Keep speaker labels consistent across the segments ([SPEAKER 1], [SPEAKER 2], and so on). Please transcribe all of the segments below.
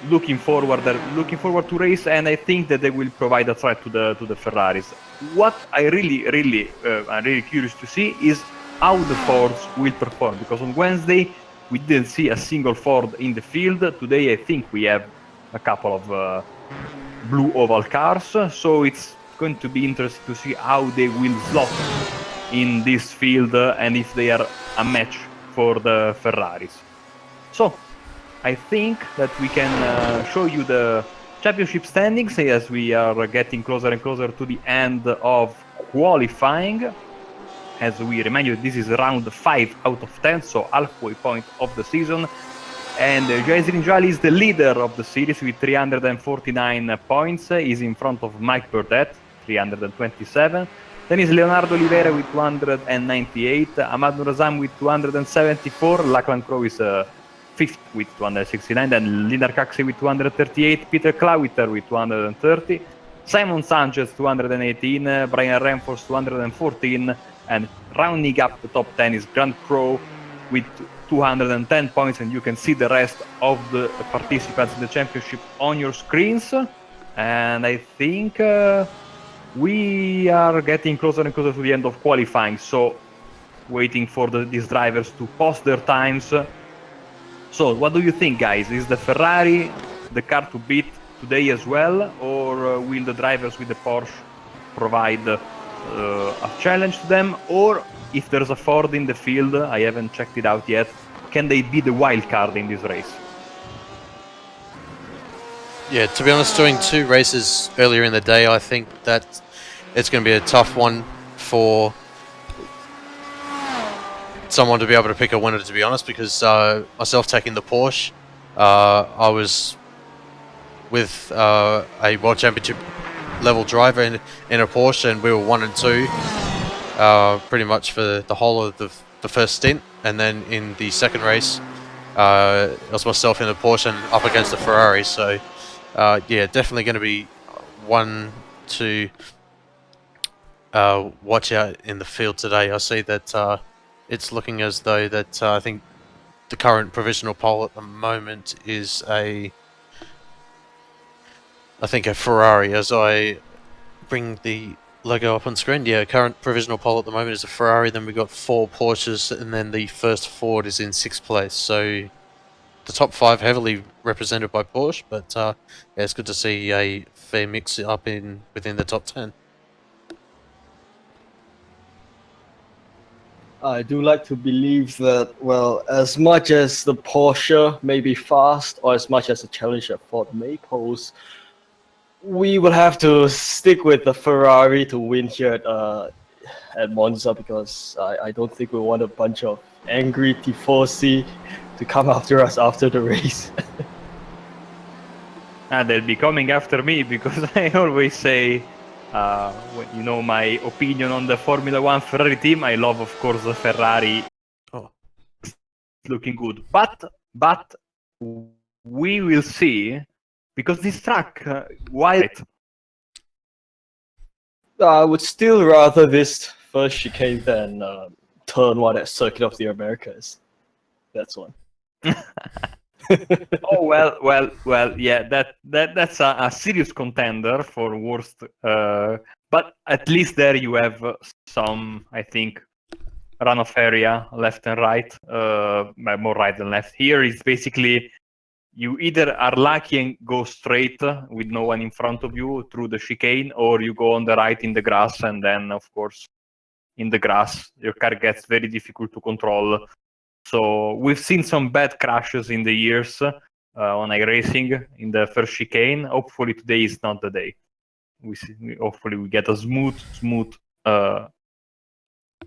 [SPEAKER 1] looking forward to race, and I think that they will provide a threat to the Ferraris. What I'm really curious to see is how the Fords will perform, because on Wednesday we didn't see a single Ford in the field. Today I think we have a couple of blue oval cars, so it's going to be interesting to see how they will slot in this field and if they are a match for the Ferraris. So I think that we can show you the championship standings as we are getting closer and closer to the end of qualifying. As we remind you, this is round 5 out of 10, so halfway point of the season. And Jair Rinjali is the leader of the series with 349 points. He's in front of Mike Burdett, 327. Then is Leonardo Oliveira with 298, Ahmad Nurazam with 274, Lachlan Crowe is fifth with 269, then Linar Kaksi with 238, Peter Klawiter with 230, Simon Sanchez 218, Brian Ramforth 214, and rounding up the top 10 is Grant Crowe with 210 points, and you can see the rest of the participants in the championship on your screens. And I think we are getting closer and closer to the end of qualifying, so waiting for these drivers to post their times. So what do you think, guys? Is the Ferrari the car to beat today as well, or will the drivers with the Porsche provide a challenge to them? Or if there's a Ford in the field, I haven't checked it out yet, can they be the wild card in this race?
[SPEAKER 2] Yeah, to be honest, doing 2 races earlier in the day, I think that it's going to be a tough one for someone to be able to pick a winner, to be honest, because myself taking the Porsche, I was with a World Championship level driver in a Porsche, and we were 1 and 2 pretty much for the whole of the first stint. And then in the second race, it was myself in the Porsche and up against the Ferrari. So yeah, definitely going to be one to watch out in the field today. I see that it's looking as though that I think the current provisional poll at the moment is I think a Ferrari. As I bring the logo up on screen, yeah, current provisional poll at the moment is a Ferrari. Then we've got 4 Porsches, and then the first Ford is in 6th place. So the top 5 heavily represented by Porsche, but yeah, it's good to see a fair mix up within the top 10.
[SPEAKER 3] I do like to believe that, well, as much as the Porsche may be fast, or as much as the challenger Ford may pose, we will have to stick with the Ferrari to win here at Monza, because I don't think we want a bunch of angry Tifosi to come after us after the race.
[SPEAKER 1] They'll be coming after me because I always say, you know, my opinion on the Formula 1 Ferrari team. I love, of course, the Ferrari.
[SPEAKER 2] Oh,
[SPEAKER 1] looking good, but we will see, because this track, why?
[SPEAKER 3] I would still rather this first chicane than turn 1 at Circuit of the Americas. That's one.
[SPEAKER 1] Oh well, yeah. That's a serious contender for worst. But at least there you have some, I think, runoff area left and right. More right than left. Here is basically you either are lucky and go straight with no one in front of you through the chicane, or you go on the right in the grass, and then of course in the grass your car gets very difficult to control. So we've seen some bad crashes in the years on iRacing in the first chicane. Hopefully today is not the day. Hopefully we get a smooth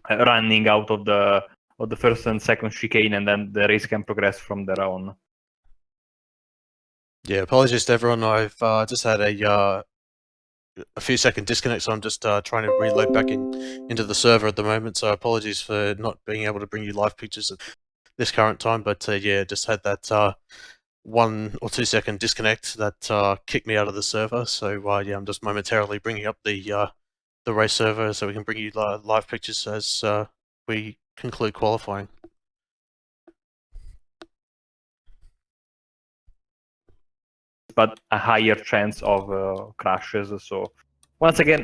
[SPEAKER 1] running out of the first and second chicane, and then the race can progress from there on.
[SPEAKER 2] yeah, apologies to everyone. I've just had a few second disconnect, so I'm just trying to reload back into the server at the moment. So apologies for not being able to bring you live pictures at this current time, but yeah, just had that 1 or 2 second disconnect that kicked me out of the server. So yeah, I'm just momentarily bringing up the race server so we can bring you live pictures as we conclude qualifying.
[SPEAKER 1] but a higher chance of crashes. So once again,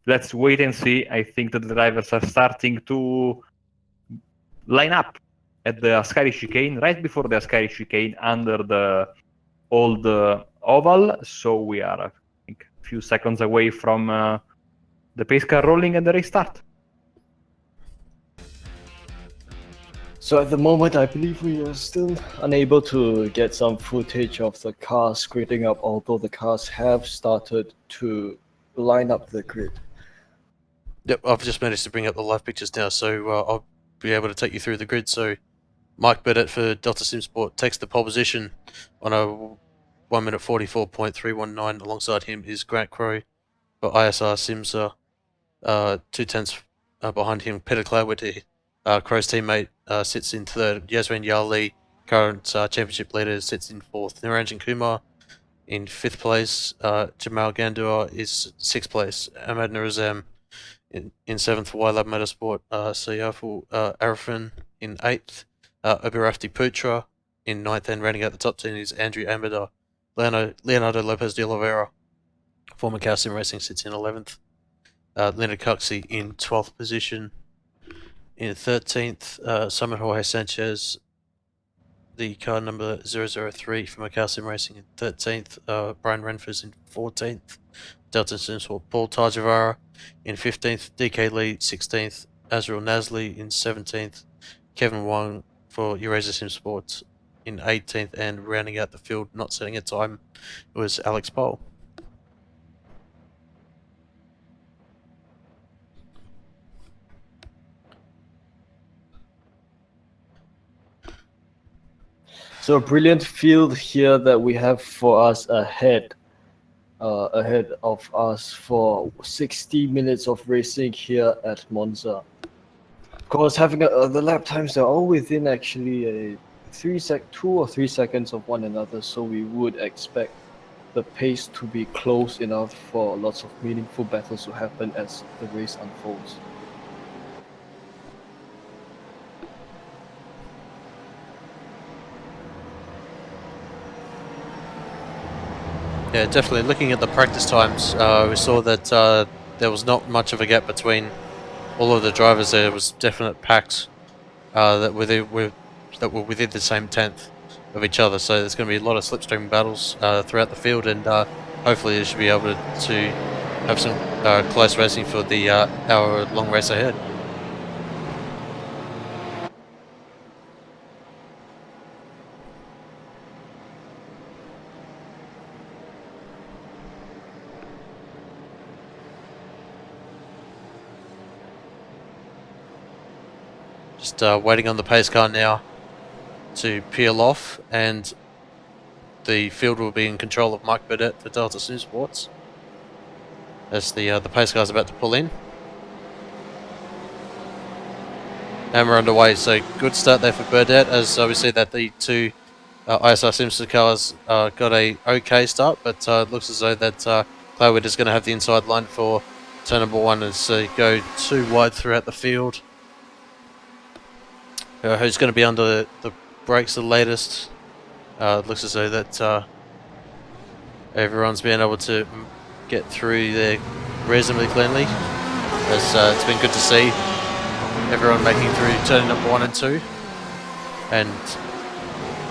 [SPEAKER 1] let's wait and see. I think that the drivers are starting to line up at the Ascari chicane, right before the Ascari chicane, under the old oval. So we are, I think, a few seconds away from the pace car rolling and the race start.
[SPEAKER 3] So at the moment, I believe we are still unable to get some footage of the cars griding up, although the cars have started to line up the grid.
[SPEAKER 2] Yep, I've just managed to bring up the live pictures now, so I'll be able to take you through the grid. So Mike Burdett for Delta Sim Sport takes the pole position on a 1 minute 44.319. Alongside him is Grant Crowe for ISR Simsa, 2/10 behind him. Peter Clawood, Crowe's teammate, sits in third. Yasmin Yali, current championship leader, sits in fourth. Niranjan Kumar in fifth place. Jamal Gandua is sixth place. Ahmad Nurazam in seventh for YLab Motorsport. Sayafu Arifin in eighth. Obirafti Putra in ninth, and rounding out the top 10 is Andrew Amador. Leonardo Lopez de Oliveira, former Calcium Racing, sits in 11th. Leonard Coxey in 12th position. In 13th, Simon Jorge Sanchez, the car number 003 from Calcium Racing, in 13th. Brian Renfers in 14th. Delta Simsport Paul Tajavara in 15th. DK Lee 16th. Azrael Nasli in 17th. Kevin Wong for Eurasia Sim Sports in 18th, and rounding out the field, not setting a time, was Alex Pole.
[SPEAKER 3] So a brilliant field here that we have for us ahead of us for 60 minutes of racing here at Monza. Of course, having the lap times are all within actually a 2 or 3 seconds of one another, so we would expect the pace to be close enough for lots of meaningful battles to happen as the race unfolds.
[SPEAKER 2] Yeah, definitely. Looking at the practice times, we saw that there was not much of a gap between all of the drivers. There was definite packs that were within the same tenth of each other. So there's going to be a lot of slipstream battles throughout the field, and hopefully you should be able to have some close racing for the hour-long race ahead. Just waiting on the pace car now to peel off, and the field will be in control of Mike Burdett for Delta Sim Sports as the pace car is about to pull in. And we're underway, so good start there for Burdett, as we see that the two ISR Simpson cars got a okay start, but it looks as though that Clawood is going to have the inside line for turn number one as they go too wide throughout the field. Who's going to be under the brakes the latest? It looks as though that everyone's been able to get through there reasonably cleanly. As it's been good to see everyone making through turn number 1 and 2, and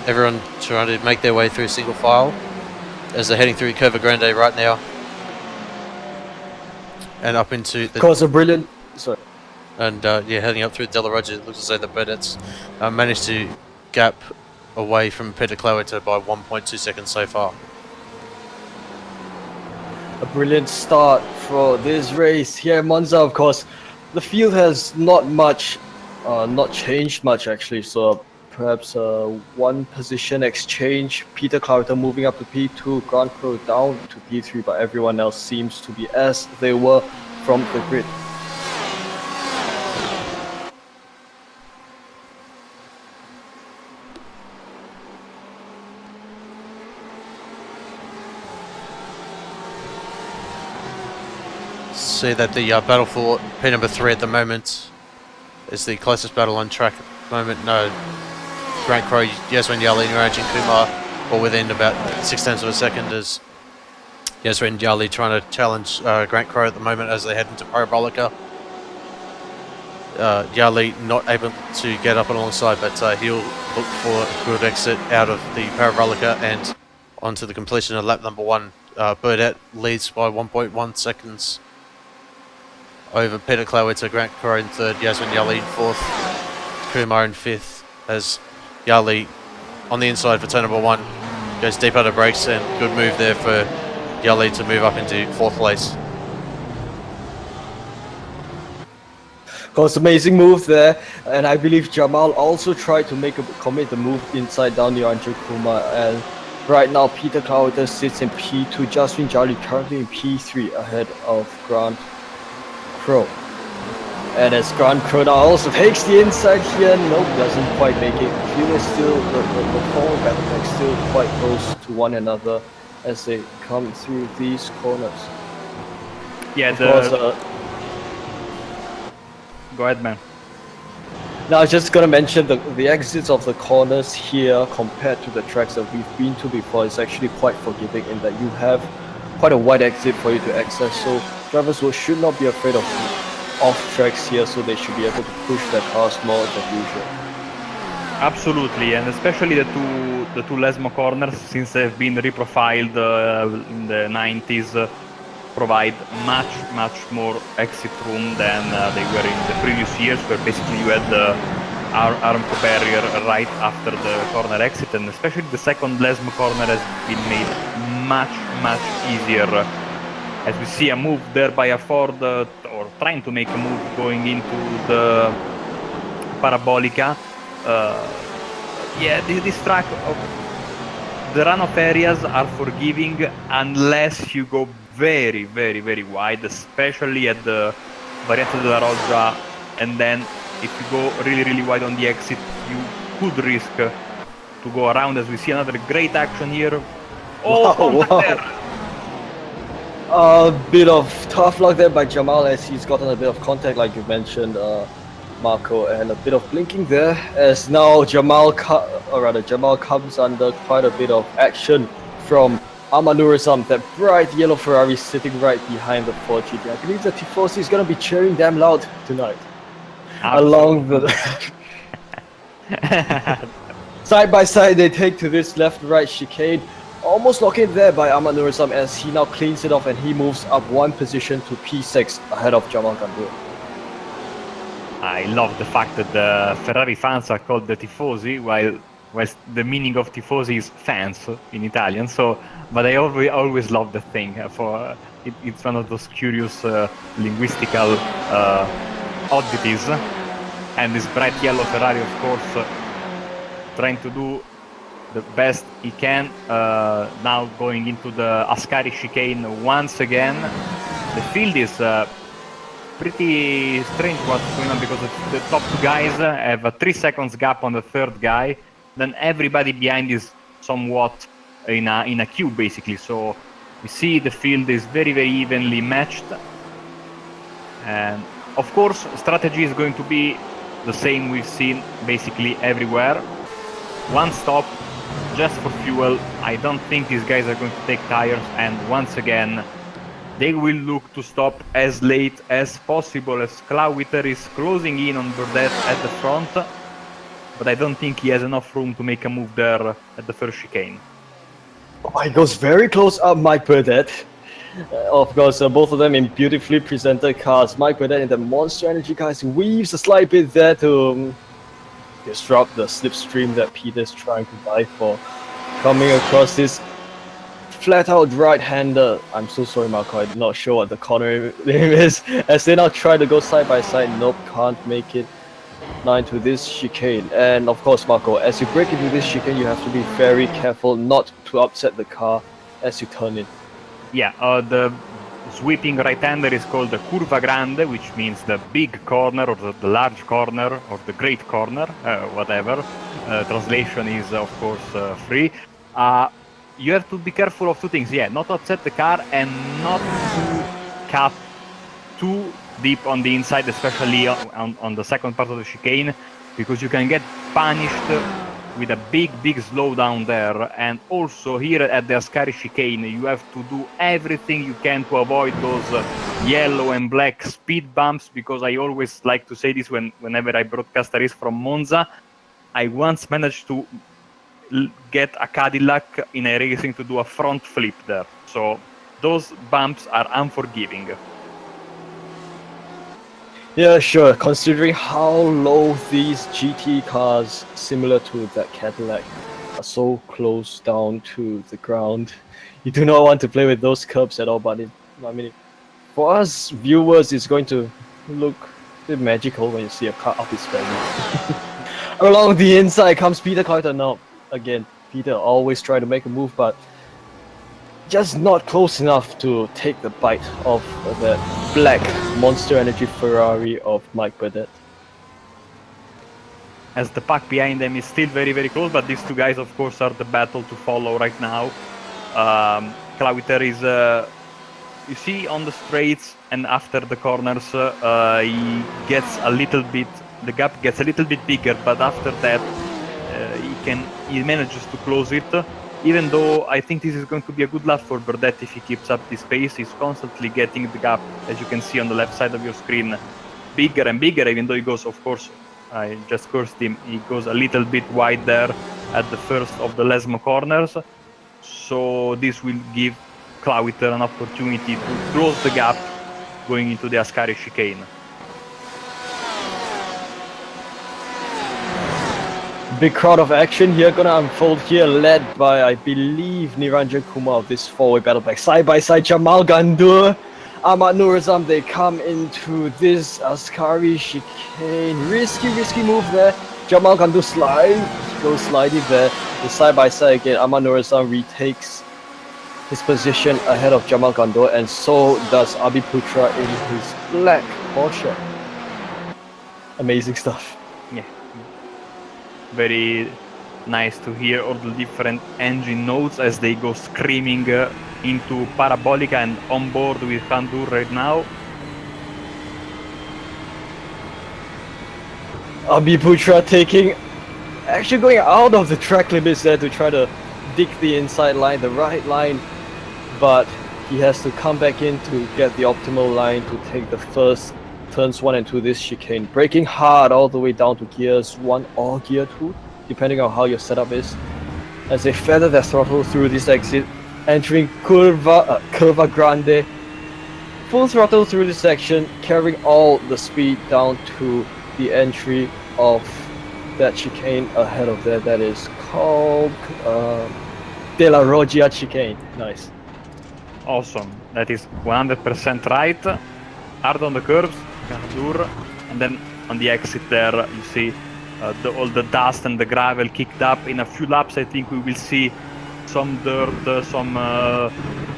[SPEAKER 2] everyone trying to make their way through single file as they're heading through Curva Grande right now, and up into the.
[SPEAKER 3] Of course, a brilliant. Sorry.
[SPEAKER 2] And yeah, heading up through Della Roger, it looks as though the Burdett's managed to gap away from Peter Clawood by 1.2 seconds so far.
[SPEAKER 3] A brilliant start for this race here at Monza. Of course, the field has not changed much actually. So perhaps one position exchange. Peter Clawood moving up to P2, Grant Crowe down to P3, but everyone else seems to be as they were from the grid.
[SPEAKER 2] See that the battle for P number 3 at the moment is the closest battle on track at the moment. No, Grant Crowe, Yasmin Yali, Niranjan Kumar or within about 6/10 of a second, as Yasser and Yali trying to challenge Grant Crow at the moment as they head into Parabolica. Yali not able to get up and alongside, but he'll look for a good exit out of the Parabolica and onto the completion of lap number 1. Burdett leads by 1.1 seconds over Peter Klawitz, Grant Crow in 3rd, Yasmin Yali in 4th, Kumar in 5th, as Yali on the inside for turn number 1 goes deep under brakes, and good move there for Yali to move up into 4th place.
[SPEAKER 3] Of course, amazing move there, and I believe Jamal also tried to commit the move inside down the Anju Kumar, and right now Peter Cowder sits in P2, Justin Jolly currently in P3 ahead of Grant Crow. And as Grant Crow now also takes the inside here, nope, doesn't quite make it. Fuel is still, the forward battle pack still quite close to one another as they come through these corners.
[SPEAKER 1] Yeah,
[SPEAKER 3] of course,
[SPEAKER 1] go ahead, man.
[SPEAKER 3] now I was just gonna mention the exits of the corners here compared to the tracks that we've been to before is actually quite forgiving in that you have quite a wide exit for you to access, so drivers should not be afraid of off tracks here, so they should be able to push their cars more than usual.
[SPEAKER 1] Absolutely, and especially the two Lesmo corners, since they've been reprofiled in the 90s, provide much more exit room than they were in the previous years, where basically you had the Armco barrier right after the corner exit, and especially the second Lesmo corner has been made much easier. As we see a move there by a Ford, or trying to make a move going into the Parabolica. Yeah, this track, the runoff areas are forgiving unless you go very wide, especially at the Variante della Roggia, and then if you go really wide on the exit, you could risk to go around, as we see another great action here. Oh, contact there!
[SPEAKER 3] A bit of tough luck there by Jamal as he's gotten a bit of contact, like you mentioned, Marco, and a bit of blinking there as now Jamal comes under quite a bit of action from Amanurisam, that bright yellow Ferrari sitting right behind the Ford GT. I believe the Tifosi is going to be cheering damn loud tonight. Along the side by side, they take to this left-right chicane. Almost located there by Amanurisam as he now cleans it off and he moves up one position to P6 ahead of Jamal Gandur.
[SPEAKER 1] I love the fact that the Ferrari fans are called the Tifosi, while the meaning of Tifosi is fans in Italian. So, but I always love the thing. It's one of those curious linguistical oddities. And this bright yellow Ferrari, of course, trying to do the best he can. Now going into the Ascari chicane once again. The field is pretty strange what's going on, because the top two guys have a 3 seconds gap on the third guy. Then everybody behind is somewhat in a queue, basically. So we see the field is very evenly matched. And of course, strategy is going to be the same we've seen basically everywhere. One stop, just for fuel. I don't think these guys are going to take tires, and once again they will look to stop as late as possible, as Klauwiter is closing in on Burdett at the front, but I don't think he has enough room to make a move there at the first chicane.
[SPEAKER 3] Oh, he goes very close up Mike Burdett. Of course, both of them in beautifully presented cars. Mike Burdett in the Monster Energy cars weaves a slight bit there to disrupt the slipstream that Peter's trying to dive for. Coming across this flat-out right-hander. I'm so sorry, Marco, I'm not sure what the corner name is. As they now try to go side by side, nope, can't make it into this chicane. And of course, Marco, as you break into this chicane, you have to be very careful not to upset the car as you turn in.
[SPEAKER 1] Yeah, the sweeping right-hander is called the Curva Grande, which means the big corner, or the large corner, or the great corner, whatever. Translation is, of course, free. You have to be careful of two things. Yeah, not to upset the car and not to cut too deep on the inside, especially on the second part of the chicane, because you can get punished with a big slowdown there. And also here at the Ascari chicane, you have to do everything you can to avoid those yellow and black speed bumps, because I always like to say this whenever I broadcast a race from Monza. I once managed to get a Cadillac in a racing to do a front flip there. So those bumps are unforgiving.
[SPEAKER 3] Yeah, sure. Considering how low these GT cars, similar to that Cadillac, are so close down to the ground, you do not want to play with those curbs at all. But I mean, for us viewers, it's going to look a bit magical when you see a car up its value. Along the inside comes Peter Carter. Now, again, Peter always try to make a move, but just not close enough to take the bite of the black Monster Energy Ferrari of Mike Burdett.
[SPEAKER 1] As the pack behind them is still very close, but these two guys, of course, are the battle to follow right now. Clauter is, you see, on the straights and after the corners, he gets a little bit, the gap gets a little bit bigger, but after that, he manages to close it. Even though I think this is going to be a good lap for Burdett if he keeps up this pace. He's constantly getting the gap, as you can see on the left side of your screen, bigger and bigger, even though he goes, of course, I just cursed him, he goes a little bit wide there at the first of the Lesmo corners. So this will give Clauter an opportunity to close the gap going into the Ascari chicane.
[SPEAKER 3] Big crowd of action here gonna unfold here, led by, I believe, Niranjan Kumar of this four-way battle pack. Side by side, Jamal Gandour, Ahmad Nurazam, they come into this Ascari chicane. Risky move there. Jamal Gandour goes sliding there. The side by side again, Ahmad Nurazam retakes his position ahead of Jamal Gandour, and so does Abi Putra in his black Porsche. Amazing stuff.
[SPEAKER 1] Yeah. Very nice to hear all the different engine notes as they go screaming into Parabolica and on board with Gandour right now.
[SPEAKER 3] Abi Putra actually going out of the track limits there to try to dig the inside line, the right line, but he has to come back in to get the optimal line to take the first turns 1 and 2 this chicane, braking hard all the way down to gears 1 or gear 2, depending on how your setup is, as they feather their throttle through this exit, entering Curva Grande, full throttle through this section, carrying all the speed down to the entry of that chicane ahead of there. That is called De La Roggia chicane. Nice.
[SPEAKER 1] Awesome. That is 100% right. Hard on the curves, Gandour, and then on the exit there you see all the dust and the gravel kicked up. In a few laps I think we will see some dirt, some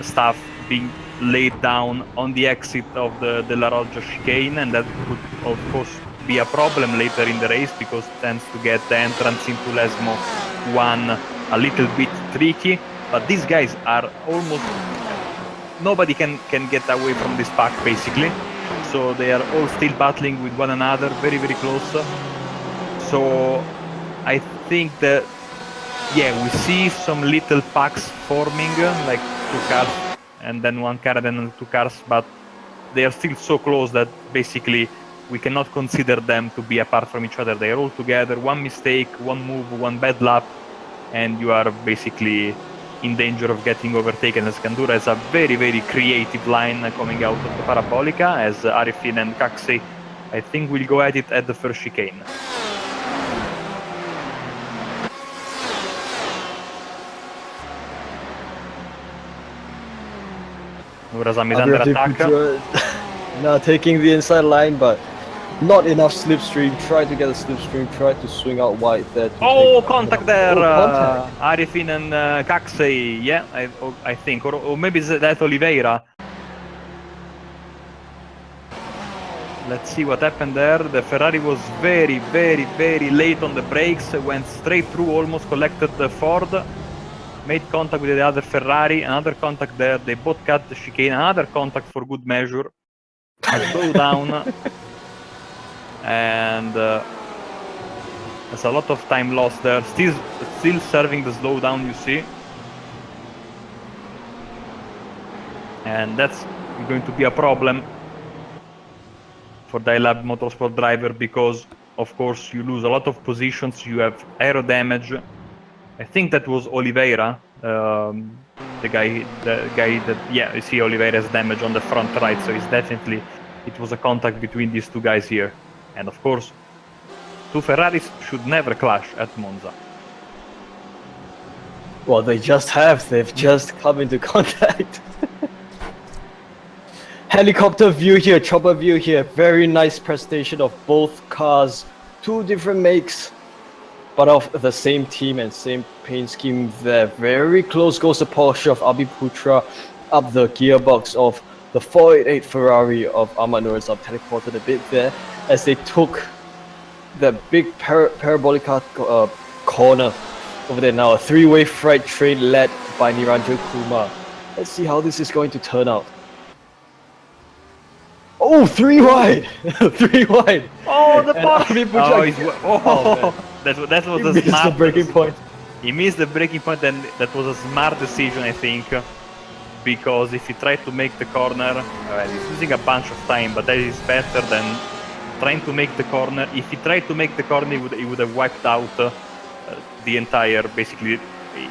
[SPEAKER 1] stuff being laid down on the exit of the De La Roggia chicane, and that could of course be a problem later in the race because it tends to get the entrance into Lesmo 1 a little bit tricky. But these guys are almost, nobody can get away from this pack basically, so they are all still battling with one another, very close. So I think that, yeah, we see some little packs forming, like 2 cars and then 1 car and then 2 cars, but they are still so close that basically we cannot consider them to be apart from each other. They are all together. One mistake, one move, one bad lap, and you are basically in danger of getting overtaken, as Gandour has a very creative line coming out of the Parabolica, as Arifin and Kaxi, I think, will go at it at the first chicane. Nurazam is under attack.
[SPEAKER 3] Now taking the inside line, but not enough slipstream. Try to get a slipstream, try to swing out wide there.
[SPEAKER 1] Oh, contact there!
[SPEAKER 3] Contact.
[SPEAKER 1] Arifin and Kaxi, yeah, I think, or maybe that's Oliveira. Let's see what happened there. The Ferrari was very late on the brakes, went straight through, almost collected the Ford, made contact with the other Ferrari, another contact there, they both cut the chicane, another contact for good measure, a slowdown, and there's a lot of time lost there. still serving the slowdown, you see. And that's going to be a problem for Dialab Motorsport driver because, of course, you lose a lot of positions, you have aero damage. I think that was Oliveira, the guy that, yeah, you see Oliveira's damage on the front right, so it's definitely, it was a contact between these two guys here. And of course, two Ferraris should never clash at Monza.
[SPEAKER 3] Well, they just have. They've just come into contact. Helicopter view here, chopper view here. Very nice presentation of both cars. Two different makes, but of the same team and same paint scheme there. Very close goes the Porsche of Abi Putra up the gearbox of the 488 Ferrari of Ahmad Nourizam, teleported a bit there as they took the big parabolic corner over there now. A three-way freight train led by Niranjan Kumar. Let's see how this is going to turn out. Oh, three wide! Three wide!
[SPEAKER 1] Oh, the
[SPEAKER 3] And
[SPEAKER 1] Porsche!
[SPEAKER 3] Abi Putra-
[SPEAKER 1] Oh, that was
[SPEAKER 3] he
[SPEAKER 1] a
[SPEAKER 3] missed
[SPEAKER 1] smart
[SPEAKER 3] the breaking point.
[SPEAKER 1] He missed the breaking point, and that was a smart decision, I think, because if he tried to make the corner, he's losing a bunch of time, but that is better than trying to make the corner. If he tried to make the corner, he would have wiped out the entire, basically,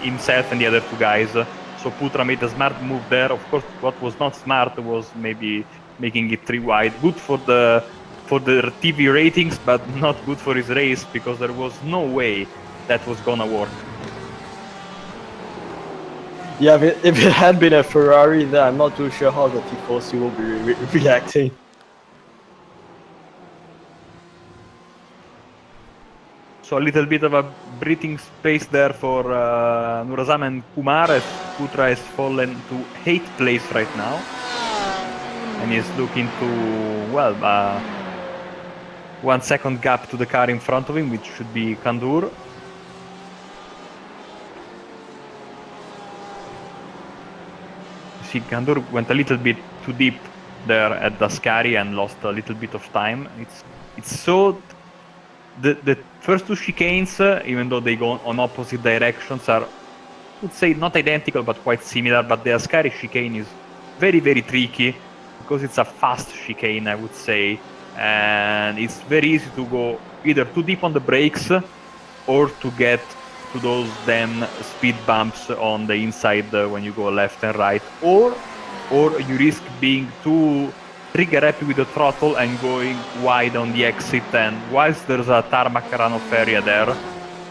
[SPEAKER 1] himself and the other two guys. So Putra made a smart move there. Of course, what was not smart was maybe making it three wide. Good for the TV ratings, but not good for his race, because there was no way that was gonna work.
[SPEAKER 3] Yeah, if it had been a Ferrari, then I'm not too sure how the Tifosi will be reacting.
[SPEAKER 1] So a little bit of a breathing space there for Nourizam and Kumar, as Putra has fallen to 8th place right now. And he's looking to, well, 1 second gap to the car in front of him, which should be Kandur. See, Kandur went a little bit too deep there at Dascari and lost a little bit of time. It's so... The first two chicanes, even though they go on opposite directions, are, I would say, not identical, but quite similar. But the Ascari chicane is very, very tricky, because it's a fast chicane, I would say. And it's very easy to go either too deep on the brakes, or to get to those damn speed bumps on the inside when you go left and right. Or you risk being too trigger happy with the throttle and going wide on the exit, and whilst there's a tarmac runoff area there,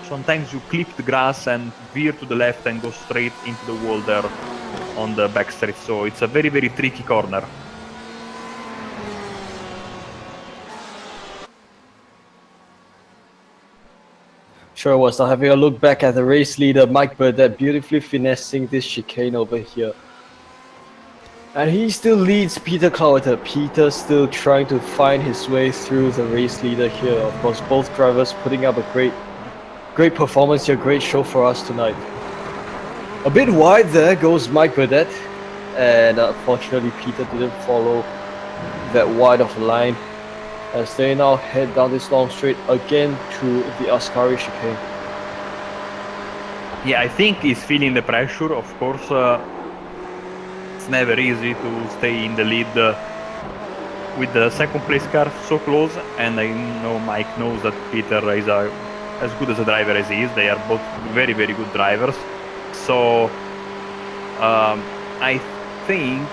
[SPEAKER 1] sometimes you clip the grass and veer to the left and go straight into the wall there on the back straight. So it's a very, very tricky corner.
[SPEAKER 3] Sure was. Now having a look back at the race leader, Mike Burdett, beautifully finessing this chicane over here. And he still leads Peter Clowerter. Peter still trying to find his way through the race leader here. Of course, both drivers putting up a great performance here, great show for us tonight. A bit wide there goes Mike Burdett, and unfortunately Peter didn't follow that wide of a line, as they now head down this long straight again to the Ascari chicane.
[SPEAKER 1] Yeah, I think he's feeling the pressure, of course. It's never easy to stay in the lead with the second place car so close, and I know Mike knows that Peter is as good as a driver as he is. They are both very, very good drivers. So I think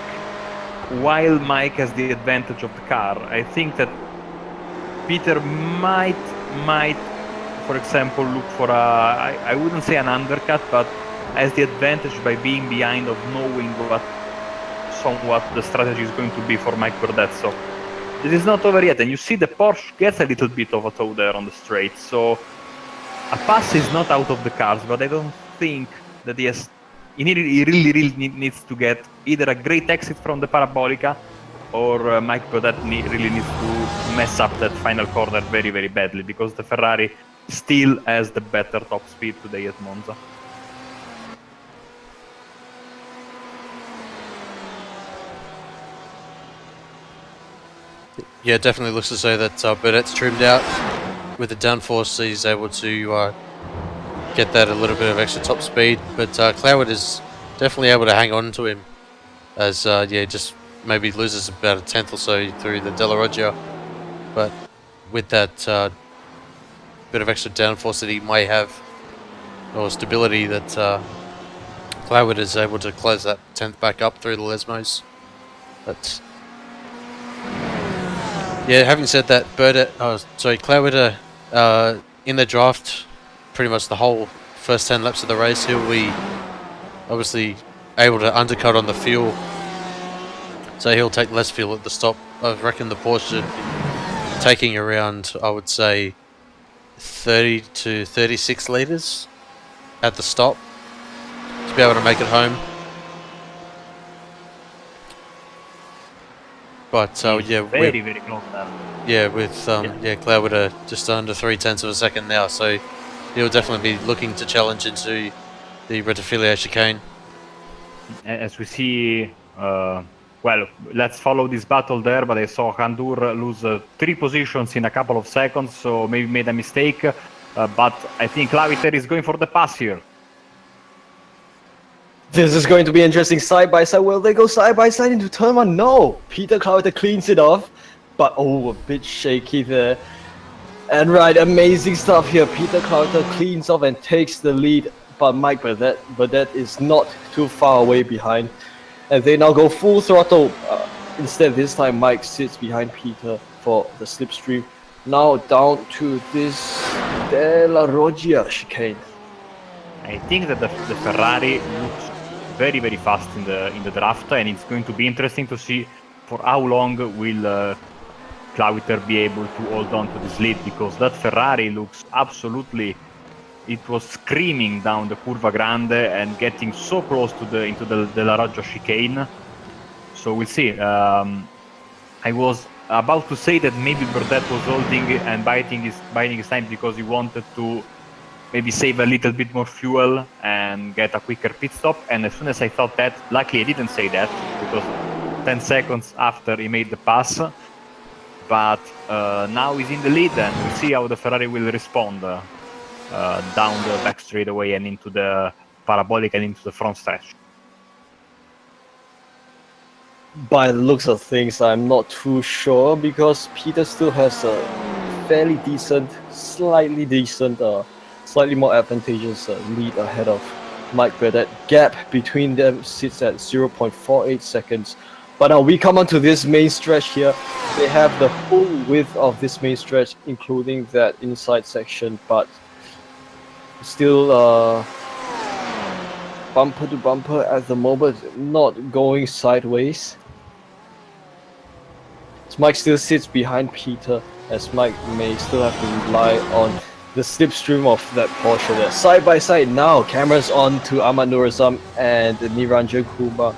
[SPEAKER 1] while Mike has the advantage of the car, I think that Peter might, for example, look for I wouldn't say an undercut, but has the advantage by being behind, of knowing what somewhat the strategy is going to be for Mike Burdett. So this is not over yet, and you see the Porsche gets a little bit of a toe there on the straight. So a pass is not out of the cards, but I don't think that he really needs to get either a great exit from the Parabolica, or Mike Burdett really needs to mess up that final corner very, very badly, because the Ferrari still has the better top speed today at Monza.
[SPEAKER 2] Yeah, it definitely looks as though that Burdett's trimmed out with the downforce. He's able to get that a little bit of extra top speed. But Cloud is definitely able to hang on to him, as yeah, just maybe loses about a tenth or so through the Della Roggia. But with that bit of extra downforce that he may have, or stability, that Cloud is able to close that 10th back up through the Lesmos. But yeah, having said that, Cloud in the draft, pretty much the whole first 10 laps of the race, he'll be obviously able to undercut on the fuel, so he'll take less fuel at the stop. I reckon the Porsche should be taking around, I would say, 30 to 36 litres at the stop to be able to make it home. But yeah,
[SPEAKER 1] very close now.
[SPEAKER 2] Yeah, with Cloud with just under 0.3 of a second now, so he'll definitely be looking to challenge into the Retifilia chicane.
[SPEAKER 1] As we see, well, let's follow this battle there, but I saw Handur lose 3 positions in a couple of seconds, so maybe made a mistake. But I think Claviter is going for the pass here.
[SPEAKER 3] This is going to be interesting side by side. Will they go side by side into turn 1? No! Peter Clouter cleans it off, but oh, a bit shaky there. And right, amazing stuff here. Peter Clouter cleans off and takes the lead, but Mike Burdett is not too far away behind. And they now go full throttle. Instead, this time Mike sits behind Peter for the slipstream. Now down to this Della Roggia chicane.
[SPEAKER 1] I think that the Ferrari looks very fast in the draft, and it's going to be interesting to see for how long will Clouter be able to hold on to this lead, because that Ferrari looks absolutely, it was screaming down the Curva Grande and getting so close to into the La Roggia chicane. So we'll see. I was about to say that maybe Burdett was holding and biding his time because he wanted to maybe save a little bit more fuel and get a quicker pit stop. And as soon as I thought that, luckily I didn't say that, because 10 seconds after he made the pass. But now he's in the lead, and we'll see how the Ferrari will respond down the back straightaway and into the parabolic and into the front stretch.
[SPEAKER 3] By the looks of things, I'm not too sure, because Peter still has a fairly decent, slightly more advantageous lead ahead of Mike Burdett. Gap between them sits at 0.48 seconds. But now we come onto this main stretch here. They have the full width of this main stretch, including that inside section, but still bumper to bumper at the moment, not going sideways. So Mike still sits behind Peter, as Mike may still have to rely on the slipstream of that Porsche there. Side by side now, cameras on to Ahmad Nurazam and Niranjan Kumar.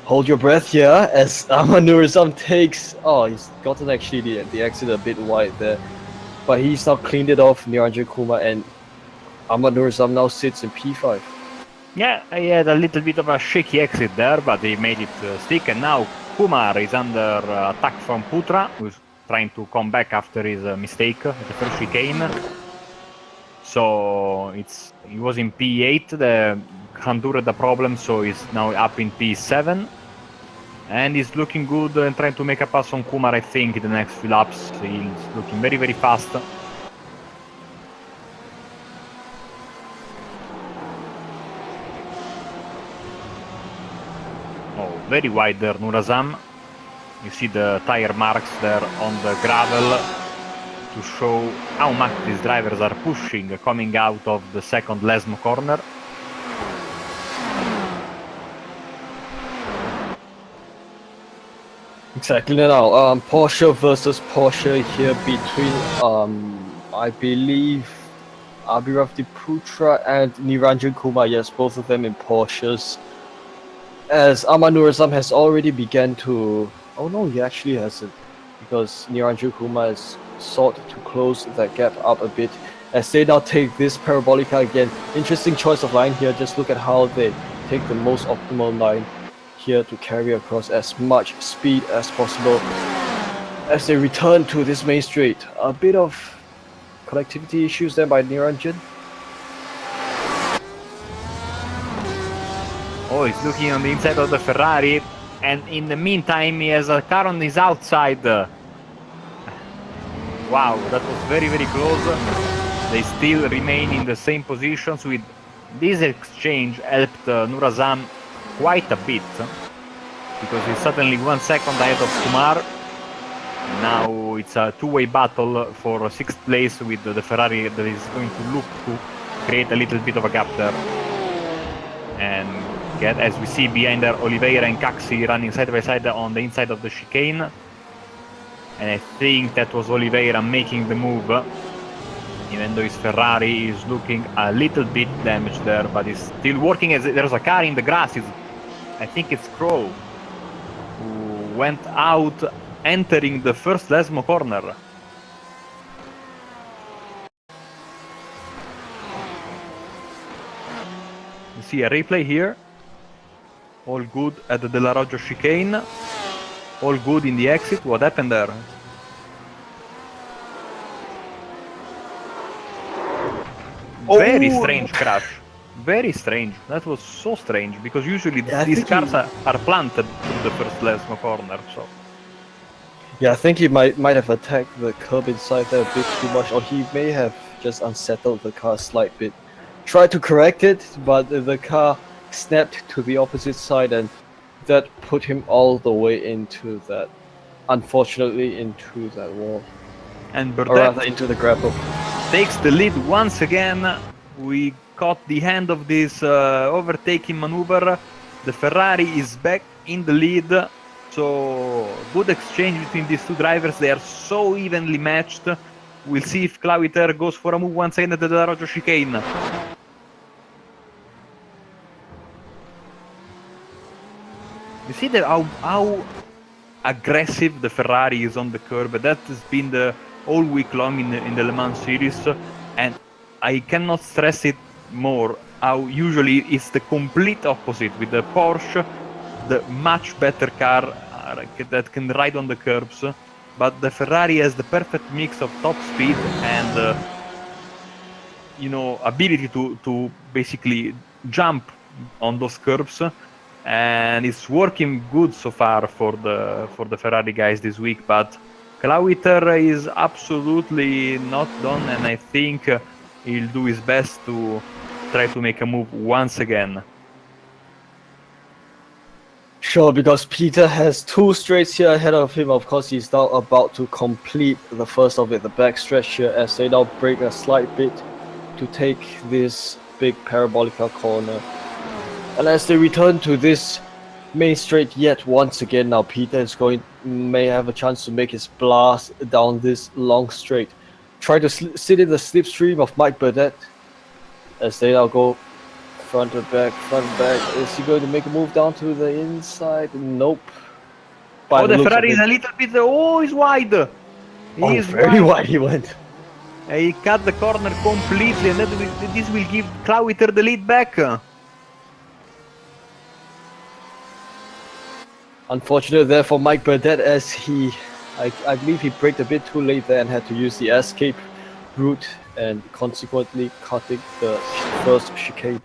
[SPEAKER 3] Hold your breath here as Ahmad Nurazam takes... Oh, he's gotten actually the exit a bit wide there. But he's now cleaned it off, Niranjan Kumar, and Ahmad Nurazam now sits in P5.
[SPEAKER 1] Yeah, he had a little bit of a shaky exit there, but he made it stick. And now Kumar is under attack from Putra, who's trying to come back after his mistake at the first chicane. So he was in P8, the Handur had the problem, so he's now up in P7. And he's looking good and trying to make a pass on Kumar, I think, in the next few laps. He's looking very fast. Oh, very wide there, Nurazam. You see the tire marks there on the gravel to show how much these drivers are pushing coming out of the second Lesmo corner.
[SPEAKER 3] Exactly now, Porsche versus Porsche here between, I believe, Abhirav Putra and Niranjan Kumar. Yes, both of them in Porsches. As Ahmad Nurazam has already begun to... Oh no, he actually hasn't, because Niranjan Kumar has sought to close that gap up a bit as they now take this Parabolica again. Interesting choice of line here. Just look at how they take the most optimal line here to carry across as much speed as possible as they return to this main straight. A bit of connectivity issues there by Niranjan.
[SPEAKER 1] Oh, he's looking on the inside of the Ferrari, and in the meantime, he has a car on his outside. Wow, that was very, very close. They still remain in the same positions. With this exchange helped Nurazam quite a bit, because he's suddenly 1 second ahead of Kumar. Now it's a two-way battle for 6th place with the Ferrari that is going to look to create a little bit of a gap there. And get, as we see behind there, Oliveira and Caxi running side by side on the inside of the chicane. And I think that was Oliveira making the move, even though his Ferrari is looking a little bit damaged there, but he's still working. As there's a car in the grass. I think it's Crow, who went out entering the first Lesmo corner. You see a replay here. All good at the De La Roggia chicane. All good in the exit. What happened there? Very strange crash. Very strange. That was so strange, because usually these cars are planted through the first Lesmo corner. So
[SPEAKER 3] yeah, I think he might have attacked the curb inside there a bit too much, or he may have just unsettled the car a slight bit. Tried to correct it, but the car snapped to the opposite side, and that put him all the way into that, unfortunately, into that wall.
[SPEAKER 1] And
[SPEAKER 3] or rather into the grapple.
[SPEAKER 1] Takes the lead once again. We caught the hand of this overtaking maneuver. The Ferrari is back in the lead. So good exchange between these two drivers. They are so evenly matched. We'll see if Clawiter goes for a move once again at the De La Roggia chicane. You see how aggressive the Ferrari is on the curb. That has been the all week long in the Le Mans series, and I cannot stress it more. How usually it's the complete opposite with the Porsche, the much better car that can ride on the curbs, but the Ferrari has the perfect mix of top speed and ability to basically jump on those curbs. And it's working good so far for the Ferrari guys this week, but Clawiter is absolutely not done, and I think he'll do his best to try to make a move once again.
[SPEAKER 3] Sure, because Peter has 2 straights here ahead of him. Of course, he's now about to complete the first of it, the backstretch here, as they now break a slight bit to take this big parabolica corner. And as they return to this main straight yet once again, now Peter may have a chance to make his blast down this long straight. Try to sit in the slipstream of Mike Burdett as they now go front and back. Is he going to make a move down to the inside? Nope.
[SPEAKER 1] Oh, the Ferrari is a little bit. Oh, he's wide.
[SPEAKER 3] He's very wide he went.
[SPEAKER 1] He cut the corner completely, and this will give Clawiter the lead back.
[SPEAKER 3] Unfortunate there for Mike Burdett, as I believe he braked a bit too late there and had to use the escape route, and consequently cutting the first chicane.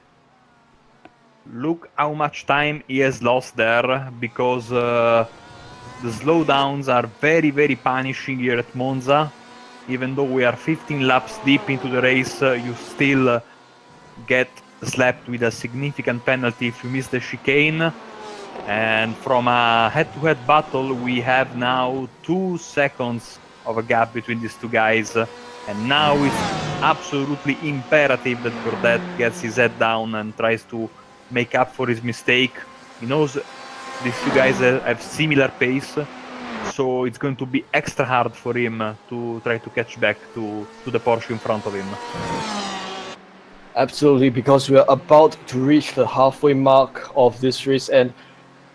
[SPEAKER 1] Look how much time he has lost there, because the slowdowns are very, very punishing here at Monza. Even though we are 15 laps deep into the race, you still get slapped with a significant penalty if you miss the chicane. And from a head-to-head battle, we have now 2 seconds of a gap between these two guys. And now it's absolutely imperative that Burdett gets his head down and tries to make up for his mistake. He knows these two guys have similar pace, so it's going to be extra hard for him to try to catch back to the Porsche in front of him.
[SPEAKER 3] Absolutely, because we are about to reach the halfway mark of this race, and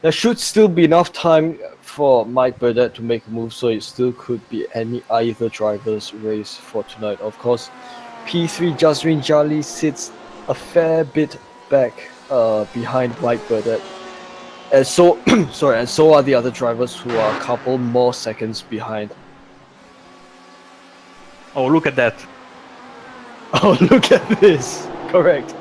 [SPEAKER 3] there should still be enough time for Mike Burdett to make a move, so it still could be either driver's race for tonight. Of course, P3 Jasmine Jali sits a fair bit back behind Mike Burdett, and so and so are the other drivers, who are a couple more seconds behind.
[SPEAKER 1] Oh, look at that.
[SPEAKER 3] Oh, look at this. Correct.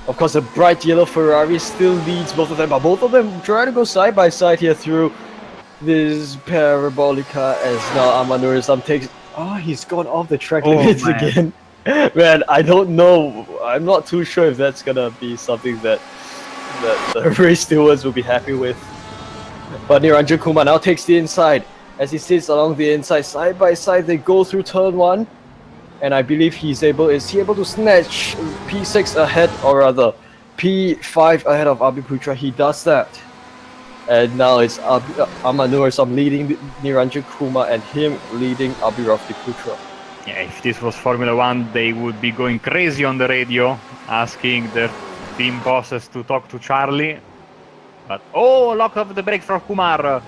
[SPEAKER 3] Of course, a bright yellow Ferrari still leads both of them, but both of them try to go side by side here through this Parabolica as now Amanurisam takes... Oh, he's gone off the track limits
[SPEAKER 1] man.
[SPEAKER 3] again. Man, I don't know. I'm not too sure if that's gonna be something that the race stewards will be happy with. But Niranjan Kumar now takes the inside. As he sits along the inside, side by side, they go through turn 1. And I believe is he able to snatch P6 ahead, or rather P5 ahead of Abhiputra? He does that. And now it's Amanurisam leading Niranjan Kumar and him leading Abhiraftiputra.
[SPEAKER 1] Yeah, if this was Formula 1, they would be going crazy on the radio, asking their team bosses to talk to Charlie. But, oh, lock of the brake for Kumar.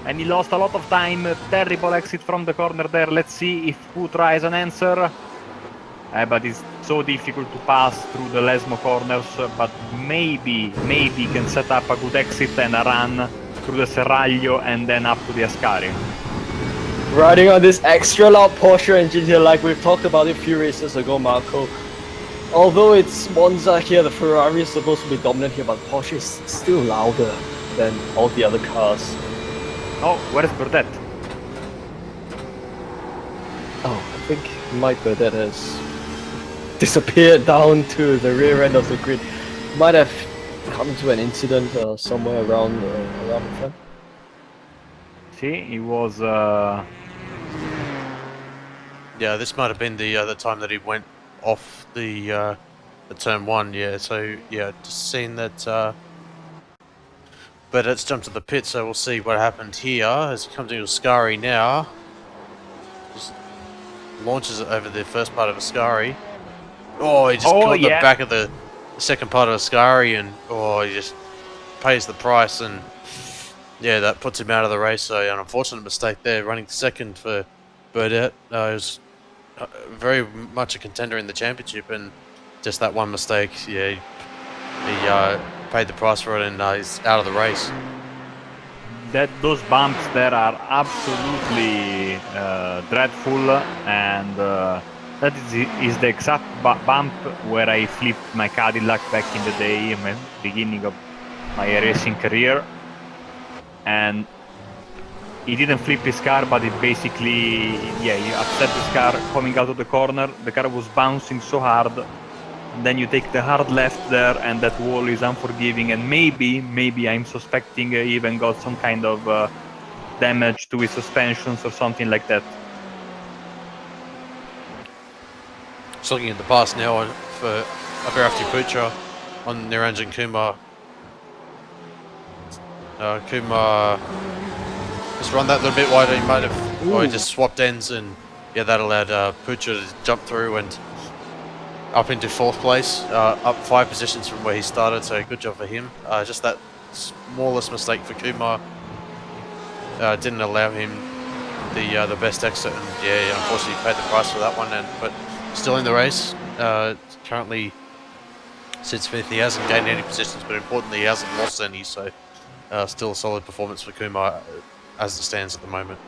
[SPEAKER 1] And he lost a lot of time. Terrible exit from the corner there. Let's see if Pu tries an answer. But it's so difficult to pass through the Lesmo corners. But maybe he can set up a good exit and a run through the Serraglio and then up to the Ascari.
[SPEAKER 3] Riding on this extra loud Porsche engine here, like we've talked about it a few races ago, Marco. Although it's Monza here, the Ferrari is supposed to be dominant here, but Porsche is still louder than all the other cars.
[SPEAKER 1] Oh, where is Burdett?
[SPEAKER 3] Oh, I think Mike Burdett has disappeared down to the rear end of the grid. Might have come to an incident somewhere around the front.
[SPEAKER 1] See, he was...
[SPEAKER 2] Yeah, this might have been the time that he went off the turn 1. Yeah, so yeah, just seen that. But let's jump to the pit, so we'll see what happened here as he comes into Ascari now. Just launches it over the first part of Ascari. Oh, he just caught the back of the second part of Ascari, and he just pays the price, and yeah, that puts him out of the race. So an unfortunate mistake there, running second for Burdett. It was very much a contender in the championship, and just that one mistake, yeah, he paid the price for it, and he's out of the race.
[SPEAKER 1] Those bumps there are absolutely dreadful, and that is the exact bump where I flipped my Cadillac back in the day, in the beginning of my racing career. And he didn't flip his car, but it basically, yeah, he upset his car coming out of the corner. The car was bouncing so hard. Then you take the hard left there, and that wall is unforgiving. And maybe I'm suspecting he even got some kind of damage to his suspensions or something like that.
[SPEAKER 2] Just looking at the pass now for Abhiraftiputra on Niranjan Kumar. Kumar just run that a little bit wider. He might have, or he just swapped ends, and yeah, that allowed Putra to jump through and up into 4th place, up 5 positions from where he started. So good job for him. Just that smallest mistake for Kumar didn't allow him the best exit, and yeah, unfortunately paid the price for that one. But still in the race. Currently sits 5th. He hasn't gained any positions, but importantly, he hasn't lost any. So still a solid performance for Kumar as it stands at the moment.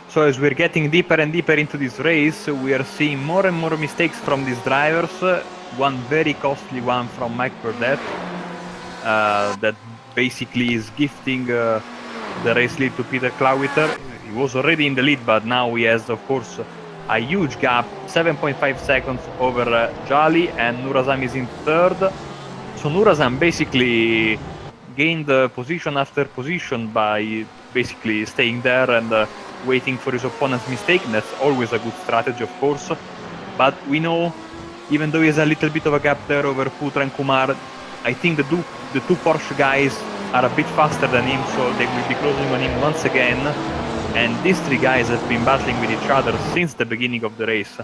[SPEAKER 1] So as we're getting deeper and deeper into this race, we are seeing more and more mistakes from these drivers. One very costly one from Mike Burdett, that basically is gifting the race lead to Peter Klauwiter. He was already in the lead, but now he has, of course, a huge gap, 7.5 seconds over Jali, and Nurazam is in 3rd. So Nurazam basically gained position after position by basically staying there and waiting for his opponent's mistake. And that's always a good strategy, of course. But we know, even though he has a little bit of a gap there over Putra and Kumar, I think the two Porsche guys are a bit faster than him, so they will be closing on him once again. And these 3 guys have been battling with each other since the beginning of the race.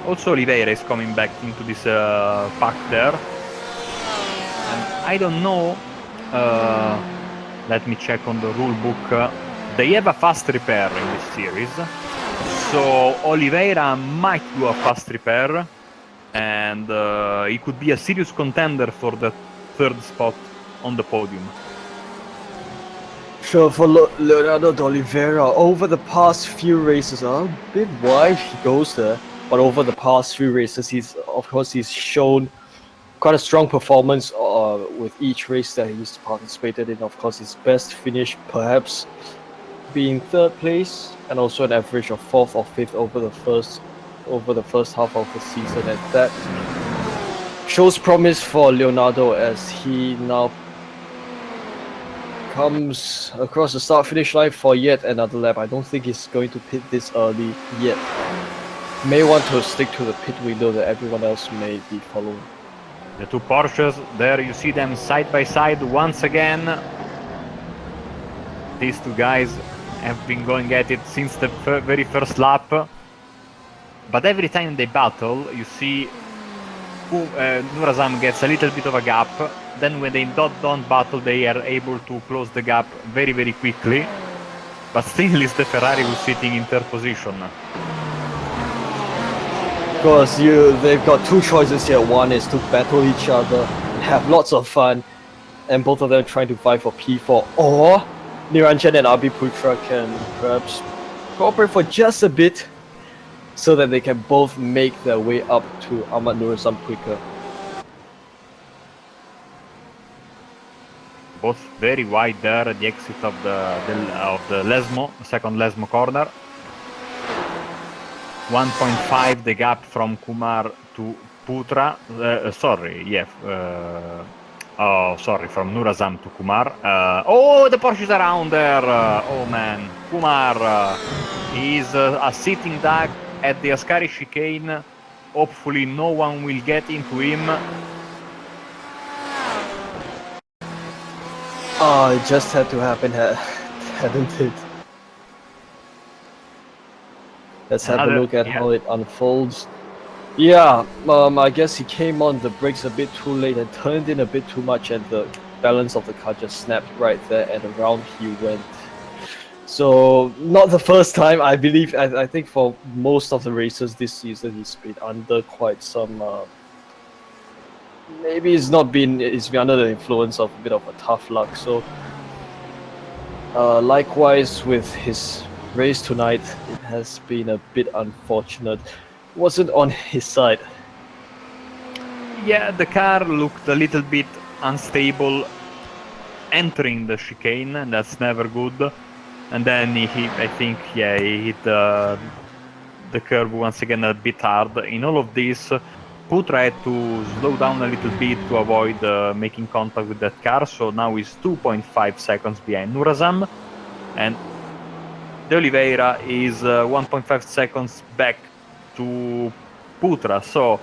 [SPEAKER 1] Also, Oliveira is coming back into this pack there. And I don't know, let me check on the rule book. They have a fast repair in this series. So Oliveira might do a fast repair, and he could be a serious contender for the 3rd spot on the podium.
[SPEAKER 3] Sure, for Leonardo D'Oliveira, over the past few races, a bit wide he goes there, but over the past few races, he's shown quite a strong performance with each race that he's participated in. Of course, his best finish perhaps being third place, and also an average of fourth or fifth over the first half of the season, and that shows promise for Leonardo as he now comes across the start-finish line for yet another lap. I don't think he's going to pit this early yet. May want to stick to the pit window that everyone else may be following.
[SPEAKER 1] The two Porsches, there you see them side by side once again. These two guys have been going at it since the very first lap. But every time they battle, you see Nurazam gets a little bit of a gap. Then when they don't battle, they are able to close the gap very, very quickly. But still is the Ferrari who's sitting in third position.
[SPEAKER 3] Of course, they've got two choices here. One is to battle each other, have lots of fun, and both of them trying to fight for P4. Or Niranjan and Abhi Putra can perhaps cooperate for just a bit so that they can both make their way up to Ahmad Nurazam quicker.
[SPEAKER 1] Both very wide there at the exit of the Lesmo, second Lesmo corner. 1.5 the gap from Kumar to Putra. From Nurazam to Kumar. The Porsche is around there. Oh man, Kumar is a sitting duck at the Ascari chicane. Hopefully no one will get into him.
[SPEAKER 3] It just had to happen, hadn't it? Let's have a look at how it unfolds. Yeah, I guess he came on the brakes a bit too late and turned in a bit too much, and the balance of the car just snapped right there, and around he went. So, not the first time, I believe. I think for most of the races this season, he's been under quite some. Maybe it's been under the influence of a bit of a tough luck. So, likewise with his race tonight, it has been a bit unfortunate. Wasn't on his side.
[SPEAKER 1] Yeah, the car looked a little bit unstable entering the chicane, and that's never good. And then he hit the curve once again a bit hard. In all of this, Putra had to slow down a little bit to avoid making contact with that car, so now he's 2.5 seconds behind Nurazam, and De Oliveira is 1.5 seconds back to Putra. So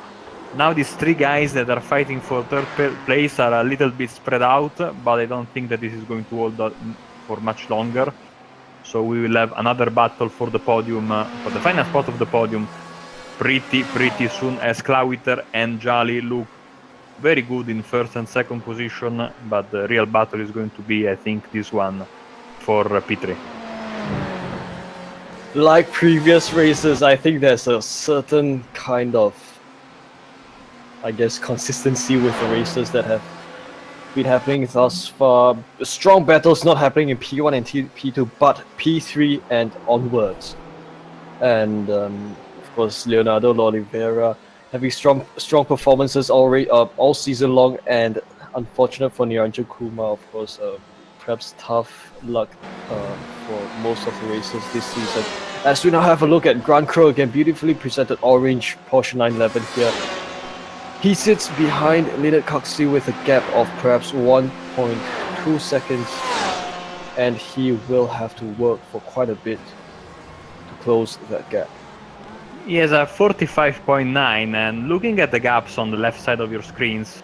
[SPEAKER 1] now these three guys that are fighting for third place are a little bit spread out, but I don't think that this is going to hold for much longer. So we will have another battle for the podium, for the final spot of the podium, pretty soon, as Klauiter and Jali look very good in first and second position, but the real battle is going to be, I think, this one for P3.
[SPEAKER 3] Like previous races, I think there's a certain kind of, I guess, consistency with the races that have been happening thus far. Strong battles not happening in P1 and P2, but P3 and onwards. And of course, Leonardo Oliveira having strong performances all season long, and unfortunate for Niranjan Kumar, of course, perhaps tough luck for most of the races this season. As we now have a look at Grand Crow again, beautifully presented orange Porsche 911 here. He sits behind Leonard Coxey with a gap of perhaps 1.2 seconds, and he will have to work for quite a bit to close that gap.
[SPEAKER 1] He has a 45.9, and looking at the gaps on the left side of your screens,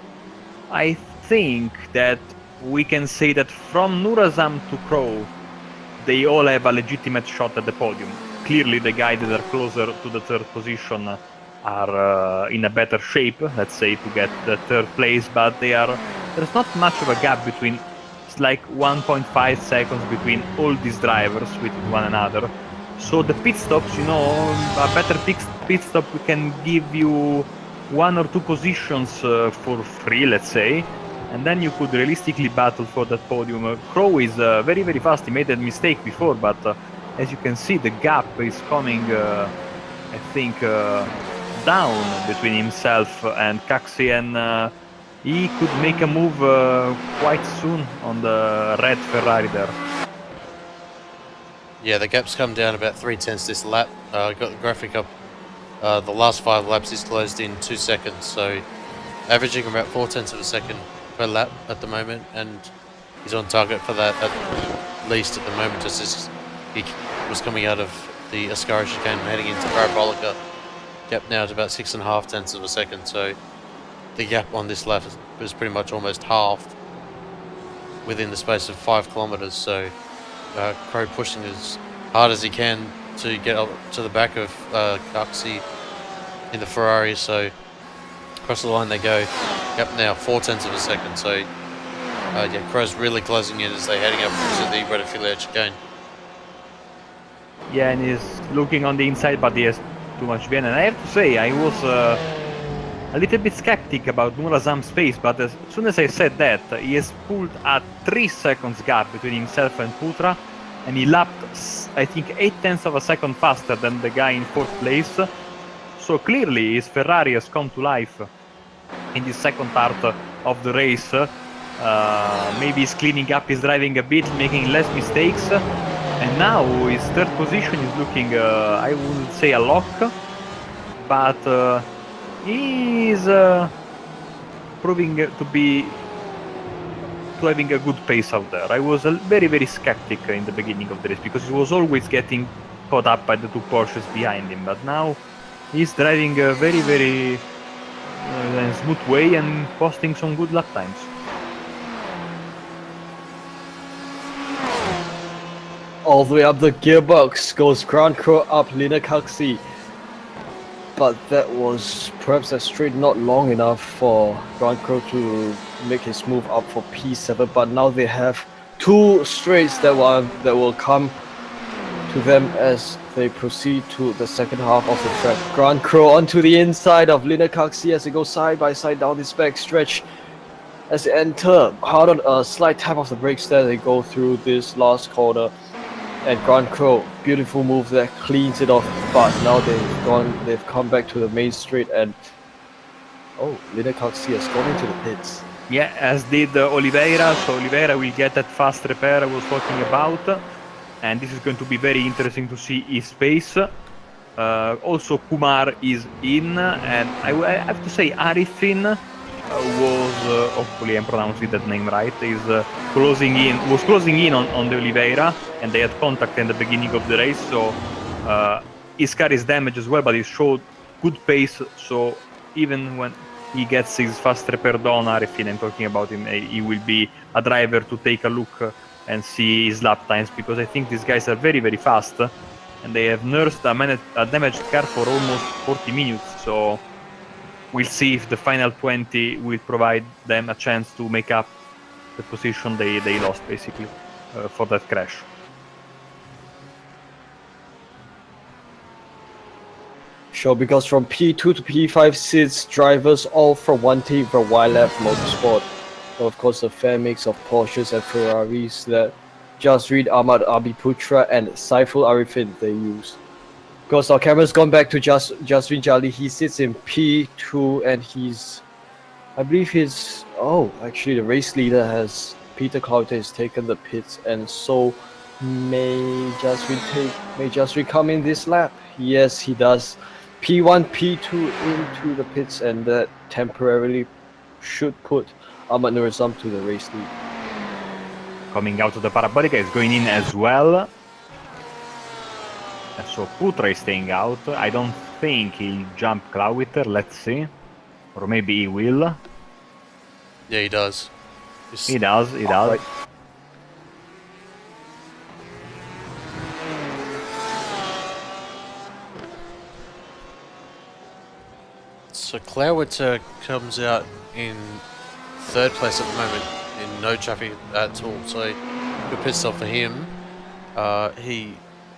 [SPEAKER 1] I think that we can say that from Nurazam to Crow, they all have a legitimate shot at the podium. Clearly the guys that are closer to the third position are in a better shape, let's say, to get the third place, but there's not much of a gap between. It's like 1.5 seconds between all these drivers with one another. So the pit stops, a better pit stop can give you 1 or 2 positions for free, let's say, and then you could realistically battle for that podium. Crow is very, very fast. He made that mistake before, but as you can see, the gap is coming, I think, down between himself and Caxi, and he could make a move quite soon on the red Ferrari there.
[SPEAKER 2] Yeah, the gap's come down about 0.3 this lap. Got the graphic up. The last 5 laps is closed in 2 seconds, so averaging about 0.4 of a second per lap at the moment, and he's on target for that at least at the moment, just as he was coming out of the Ascari chicane and heading into Parabolica. Gap now at about 6.5 of a second, so the gap on this lap was pretty much almost halved within the space of 5 kilometers. So Crow pushing as hard as he can to get up to the back of Caxi in the Ferrari. So across the line they go. Gap now 0.4 of a second. So yeah, Crow's really closing in as they're heading up to the Rettifilier chicane.
[SPEAKER 1] Yeah, and he's looking on the inside, but he has too much behind. And I have to say, I was a little bit skeptic about Murazam's pace, but as soon as I said that, he has pulled a 3 seconds gap between himself and Putra, and he lapped, I think, 0.8 of a second faster than the guy in 4th place. So clearly his Ferrari has come to life in this second part of the race. Maybe he's cleaning up his driving a bit, making less mistakes. And now his 3rd position is looking, I wouldn't say a lock, but he's proving to having a good pace out there. I was very, very skeptic in the beginning of the race because he was always getting caught up by the 2 Porsches behind him. But now he's driving a very, very smooth way and posting some good lap times.
[SPEAKER 3] All the way up the gearbox goes Grand Crow up Lina Caxi. But that was perhaps a straight not long enough for Grand Crow to make his move up for P7. But now they have 2 straights that will come to them as they proceed to the second half of the track. Grand Crow onto the inside of Lina Caxi as they go side by side down this back stretch. As they enter hard on a slight tap of the brakes there, they go through this last corner. And Grand Crow, beautiful move that cleans it off, but now they've come back to the main straight, and Lina Caxi has gone into the pits.
[SPEAKER 1] Yeah, as did Oliveira, so Oliveira will get that fast repair I was talking about, and this is going to be very interesting to see his pace. Also Kumar is in, and I have to say Arifin was, hopefully I'm pronouncing that name right, was closing in on the Oliveira, and they had contact in the beginning of the race, so his car is damaged as well, but he showed good pace, so even when he gets his fast repair done, Arifin, I'm talking about him, he will be a driver to take a look and see his lap times, because I think these guys are very, very fast, and they have nursed a damaged car for almost 40 minutes, so we'll see if the final 20 will provide them a chance to make up the position they lost, basically, for that crash.
[SPEAKER 3] Sure, because from P2 to P5 sits drivers all from one team from YLab Motorsport. So of course, a fair mix of Porsches and Ferraris that Jasrid Ahmad Abi Putra and Saiful Arifin they use. Of course, our camera's gone back to Jasrin Jali. He sits in P2 and I believe actually the race leader Peter Clouter has taken the pits, and so may Jasrin come in this lap? Yes, he does. P1, P2 into the pits, and that temporarily should put Ahmad Nurizam to the race lead.
[SPEAKER 1] Coming out of the Parabolica is going in as well. So Putra is staying out. I don't think he'll jump Clouter, let's see. Or maybe he will.
[SPEAKER 2] Yeah, he does.
[SPEAKER 1] He does. Right.
[SPEAKER 2] So Clouter comes out in 3rd place at the moment in no traffic at all. So good pit stop for him. He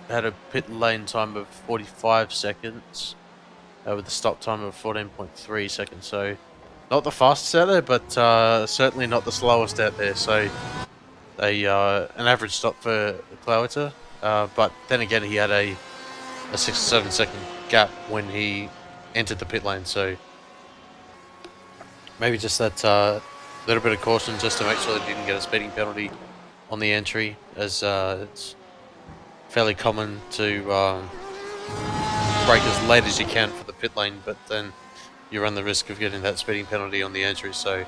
[SPEAKER 2] had a pit lane time of 45 seconds with a stop time of 14.3 seconds. So not the fastest out there, but certainly not the slowest out there. So an average stop for Klauter. But then again, he had a 6 or 7 second gap when he entered the pit lane. So maybe just that little bit of caution just to make sure that he didn't get a speeding penalty on the entry, as it's fairly common to brake as late as you can for the pit lane, but then you run the risk of getting that speeding penalty on the entry. So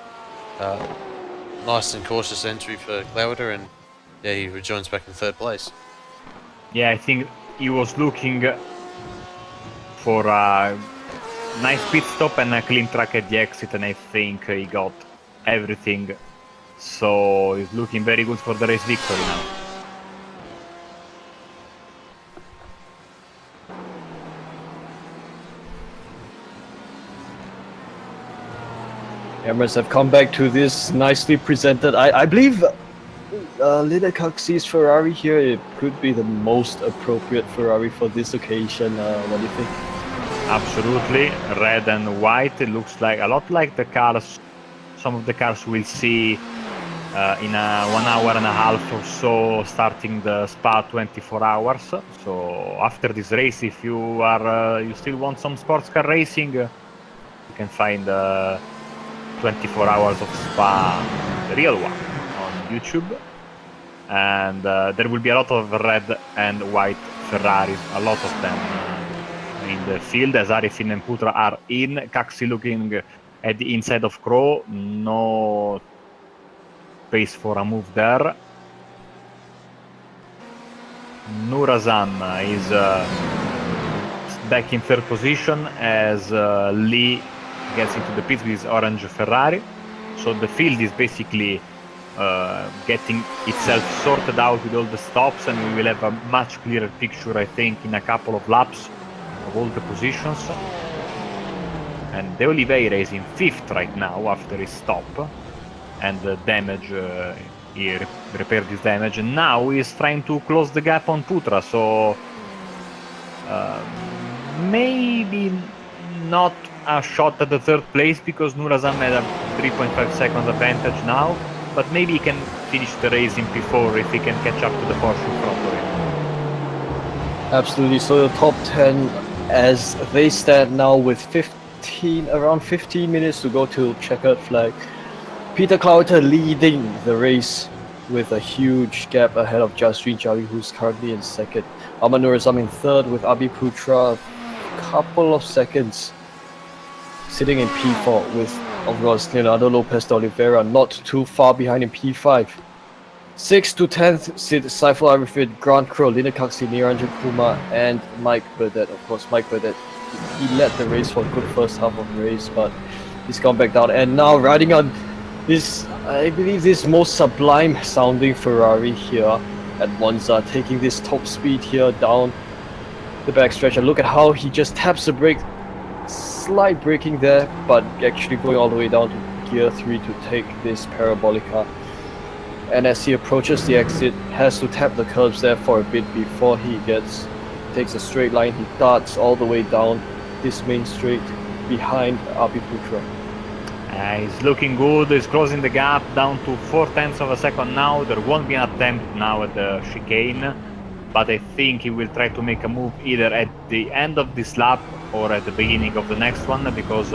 [SPEAKER 2] nice and cautious entry for Klauter, and yeah, he rejoins back in 3rd place.
[SPEAKER 1] Yeah, I think he was looking for a nice pit stop and a clean track at the exit, and I think he got everything. So he's looking very good for the race victory now.
[SPEAKER 3] Cameras have come back to this nicely presented. I believe Lidecoxi's Ferrari here, it could be the most appropriate Ferrari for this occasion. What do you think?
[SPEAKER 1] Absolutely, red and white. It looks like a lot like the cars. Some of the cars we'll see in a 1 hour and a half or so, starting the Spa 24 hours. So after this race, if you are you still want some sports car racing, you can find 24 hours of Spa, the real one, on YouTube. And there will be a lot of red and white Ferraris, a lot of them in the field, as Arifin and Putra are in. Kaxi looking at the inside of Crow, no space for a move there. Nurazam is back in 3rd position as Lee gets into the pits with his orange Ferrari. So the field is basically getting itself sorted out with all the stops, and we will have a much clearer picture, I think, in a couple of laps of all the positions. And De Oliveira is in 5th right now after his stop, and the damage, he repaired his damage, and now he's trying to close the gap on Putra. So maybe not a shot at the 3rd place, because Nurazam had a 3.5 seconds advantage now, but maybe he can finish the race in P4 if he can catch up to the Porsche in front of him.
[SPEAKER 3] Absolutely. So the top 10, as they stand now with around 15 minutes to go to checkered flag. Peter Klauter leading the race with a huge gap ahead of Jasrin Javi, who's currently in 2nd. Ahmad Nurazam in 3rd with Abi Putra a couple of seconds sitting in P4 with, of course, Leonardo Lopez de Oliveira not too far behind in P5. 6th to 10th sit Saiful Arifin, Grant Crow, Lidecoxi, Niranjan Kumar, and Mike Burdett. Of course, Mike Burdett, he led the race for a good first half of the race, but he's gone back down. And now riding on this, I believe, this most sublime sounding Ferrari here at Monza, taking this top speed here down the backstretch. And look at how he just taps the brake, slight braking there, but actually going all the way down to gear 3 to take this parabolica. And as he approaches the exit, has to tap the curbs there for a bit before he takes a straight line. He darts all the way down this main straight behind Abi Putra.
[SPEAKER 1] He's looking good, he's closing the gap down to 0.4 of a second now. There won't be an attempt now at the chicane, but I think he will try to make a move either at the end of this lap or at the beginning of the next one, because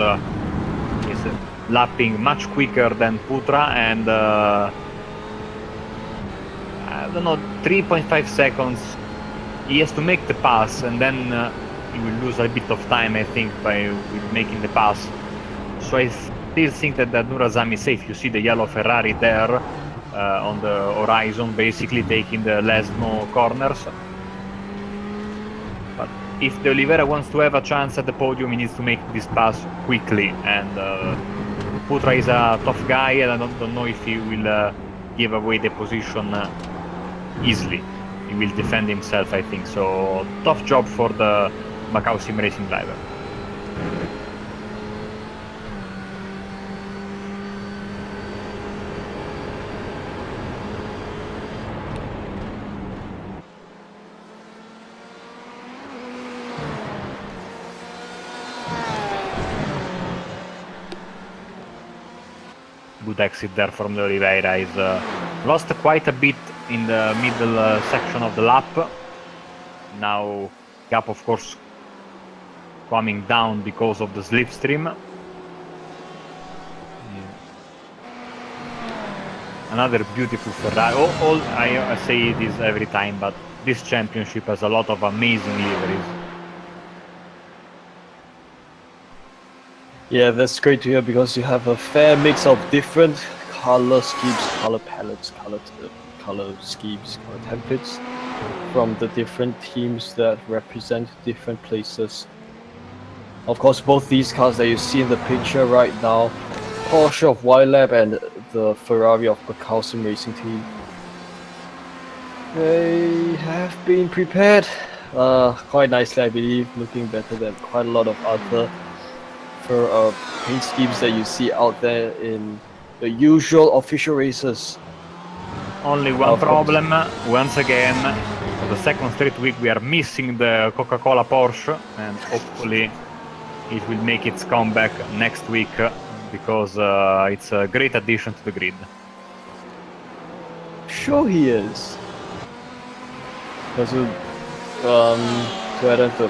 [SPEAKER 1] he's lapping much quicker than Putra, and I don't know, 3.5 seconds. He has to make the pass, and then he will lose a bit of time, I think, with making the pass. So I still think that Nurazam is safe. You see the yellow Ferrari there on the horizon, basically taking the Lesmo corners. But if De Oliveira wants to have a chance at the podium, he needs to make this pass quickly. And Putra is a tough guy, and I don't know if he will give away the position easily. He will defend himself, I think. So tough job for the Macau Sim Racing driver. good exit there from the Oliveira. He's lost quite a bit in the middle section of the lap. Now gap, of course, coming down because of the slipstream. Another beautiful Ferrari. I say this every time, but this championship has a lot of amazing liveries.
[SPEAKER 3] Yeah, that's great to hear because you have a fair mix of different color schemes, color palettes, color schemes, color templates from the different teams that represent different places. Of course, both these cars that you see in the picture right now, Porsche of YLab and the Ferrari of Bacalsim Racing Team, they have been prepared quite nicely, I believe, looking better than quite a lot of other paint schemes that you see out there in the usual official races.
[SPEAKER 1] Only one problem, once again, for the second straight week we are missing the Coca-Cola Porsche, and hopefully it will make its comeback next week because it's a great addition to the grid.
[SPEAKER 3] Sure he is. Because to add on to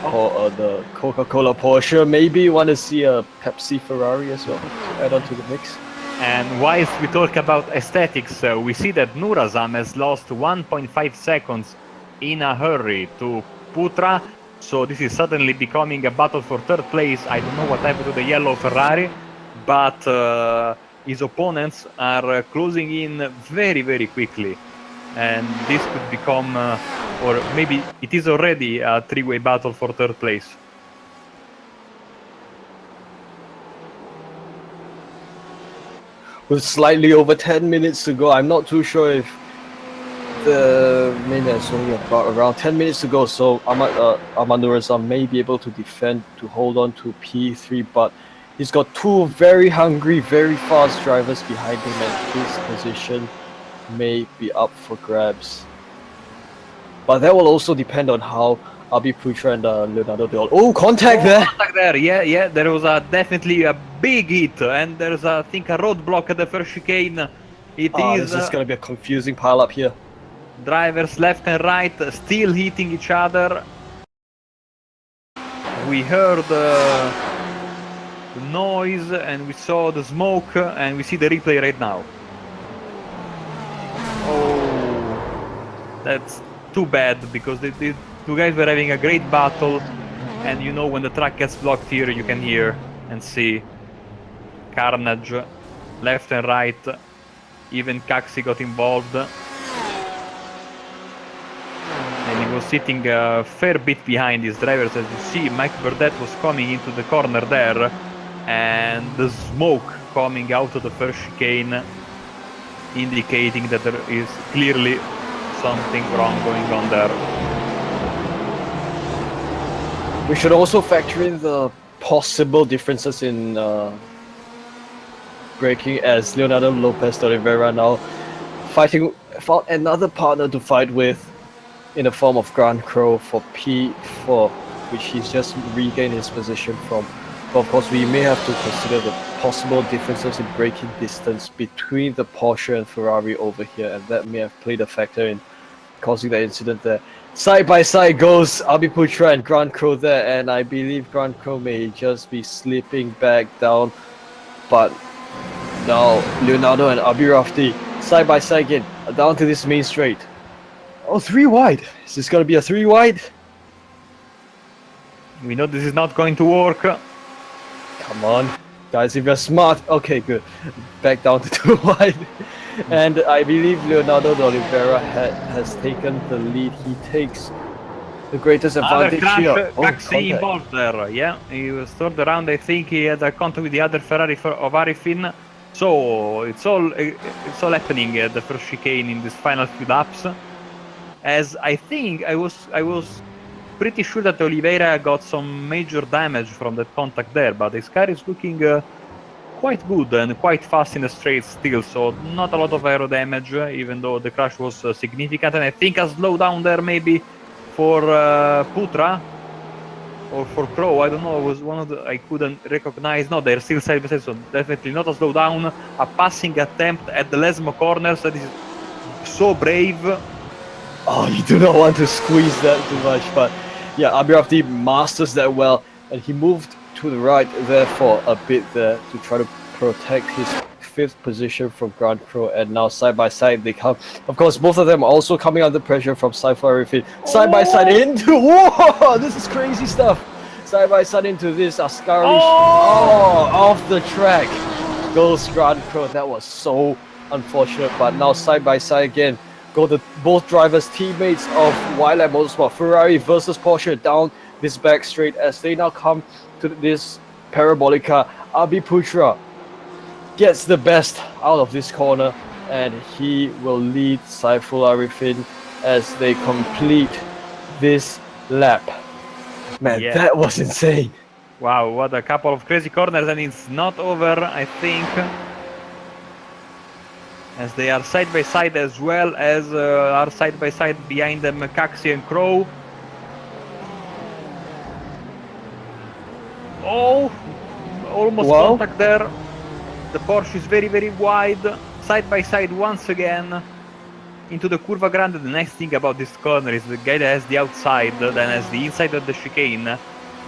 [SPEAKER 3] the Coca-Cola Porsche, maybe you want to see a Pepsi Ferrari as well to add on to the mix.
[SPEAKER 1] And whilst we talk about aesthetics, we see that Nurazam has lost 1.5 seconds in a hurry to Putra, so this is suddenly becoming a battle for third place. I don't know what happened to the yellow Ferrari, but his opponents are closing in very, very quickly. And this could become, or maybe it is already a three-way battle for third place.
[SPEAKER 3] With slightly over 10 minutes to go, I'm not too sure if maybe it's only about around 10 minutes to go, so Ahmad Nurazam may be able to defend to hold on to P3, but he's got two very hungry, very fast drivers behind him, and his position may be up for grabs. But that will also depend on how Abi Putra and Leonardo Del. Oh, contact there!
[SPEAKER 1] Contact there, yeah. There was definitely a big hit, and there's, I think, a roadblock at the first chicane.
[SPEAKER 3] This is going to be a confusing pile-up here.
[SPEAKER 1] Drivers left and right still hitting each other. We heard the noise, and we saw the smoke, and we see the replay right now. Oh, that's too bad, because the two guys were having a great battle, and you know when the track gets blocked here, you can hear and see carnage left and right. Even Caxi got involved, and he was sitting a fair bit behind his drivers. As you see, Mike Burdett was coming into the corner there, and the smoke coming out of the first chicane indicating that there is clearly something wrong going on there.
[SPEAKER 3] We should also factor in the possible differences in braking, as Leonardo Lopez de Oliveira now found another partner to fight with in the form of Grand Crow for P4, which he's just regained his position from. But of course, we may have to consider the possible differences in braking distance between the Porsche and Ferrari over here, and that may have played a factor in causing that incident there. Side by side goes Abi Putra and Grand Crow there, and I believe Grand Crow may just be slipping back down. But now Leonardo and Abi Rafti side by side again, down to this main straight. Oh, 3 wide. Is this going to be a 3 wide?
[SPEAKER 1] We know this is not going to work.
[SPEAKER 3] Come on, guys, if you're smart. Okay, good. Back down to 2 wide. And I believe Leonardo de Oliveira has taken the lead. He takes the greatest advantage here.
[SPEAKER 1] Caxi involved there, yeah. He was turned around. I think he had a contact with the other Ferrari of Arifin. So it's all happening at the first chicane in this final few laps. As I think I was pretty sure that Oliveira got some major damage from that contact there, but his car is looking quite good and quite fast in the straight still, so not a lot of aero damage, even though the crash was significant. And I think a slowdown there maybe for Putra. or for Crow, I don't know, was one of the, I couldn't recognize. No, they're still side by side, so definitely not a slowdown. A passing attempt at the Lesmo corners, that is so brave.
[SPEAKER 3] Oh, you do not want to squeeze that too much, but yeah, Abirafti masters that well, and he moved to the right there for a bit there to try to protect his fifth position from Grand Crow, and now side by side they come. Of course, both of them are also coming under pressure from Cypher Arifin. Side by side into, whoa, this is crazy stuff. Side by side into this Ascari, off the track goes Grand Crow. That was so unfortunate, but now side by side again go the both drivers, teammates of Wildlife Motorsport, Ferrari versus Porsche down this back straight as they now come to this Parabolica. Abi Putra gets the best out of this corner, and he will lead Saiful Arifin as they complete this lap. Man,
[SPEAKER 1] Yeah.
[SPEAKER 3] that was insane.
[SPEAKER 1] Wow, what a couple of crazy corners, and it's not over, I think, as they are side by side, as well as are side by side behind them Caxi and Crow. Oh, almost
[SPEAKER 3] Wow.
[SPEAKER 1] contact there. The Porsche is very, very wide, side by side once again into the Curva Grande. The nice thing about this corner is the guy that has the outside, then has the inside of the chicane.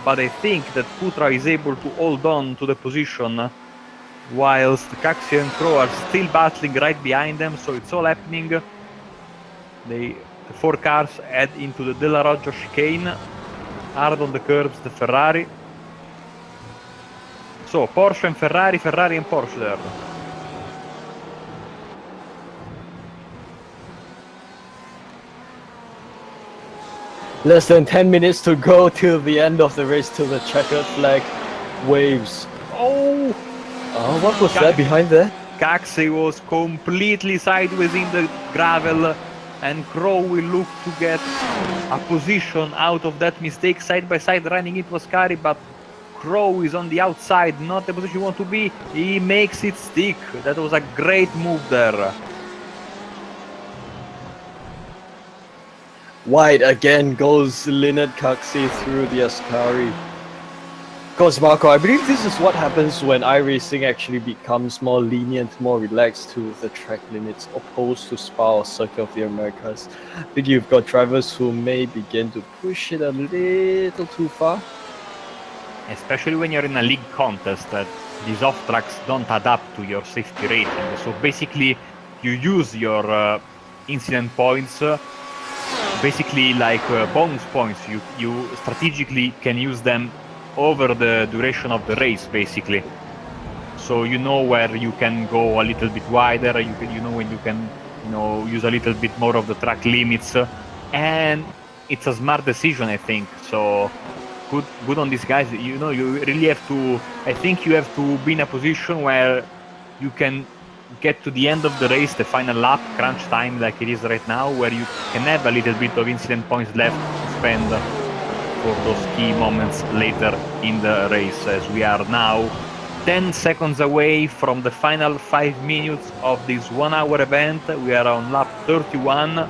[SPEAKER 1] But I think that Putra is able to hold on to the position whilst Caxi and Crow are still battling right behind them, so it's all happening. The four cars head into the Della Roggia chicane, hard on the curbs, the Ferrari. So Porsche and Ferrari, Ferrari and Porsche there.
[SPEAKER 3] Less than 10 minutes to go till the end of the race, till the checkered flag waves.
[SPEAKER 1] Oh!
[SPEAKER 3] What was that behind there?
[SPEAKER 1] Caxi was completely sideways in the gravel, and Crow will look to get a position out of that mistake, side by side running into Ascari, but Crow is on the outside, not the position you want to be. He makes it stick. That was a great move there.
[SPEAKER 3] Wide again goes Linard Caxi through the Ascari. Course, Marco, I believe this is what happens when iRacing actually becomes more lenient, more relaxed to the track limits, opposed to Spa or Circuit of the Americas. I think you've got drivers who may begin to push it a little too far.
[SPEAKER 1] Especially when you're in a league contest, that these off tracks don't adapt to your safety rating. So basically, you use your incident points basically like bonus points. You strategically can use them over the duration of the race, basically. So you know where you can go a little bit wider. You know when you can use a little bit more of the track limits, and it's a smart decision, I think. So good on these guys. You really have to. I think you have to be in a position where you can get to the end of the race, the final lap, crunch time like it is right now, where you can have a little bit of incident points left to spend for those key moments later in the race, as we are now 10 seconds away from the final 5 minutes of this 1 hour event. We are on lap 31,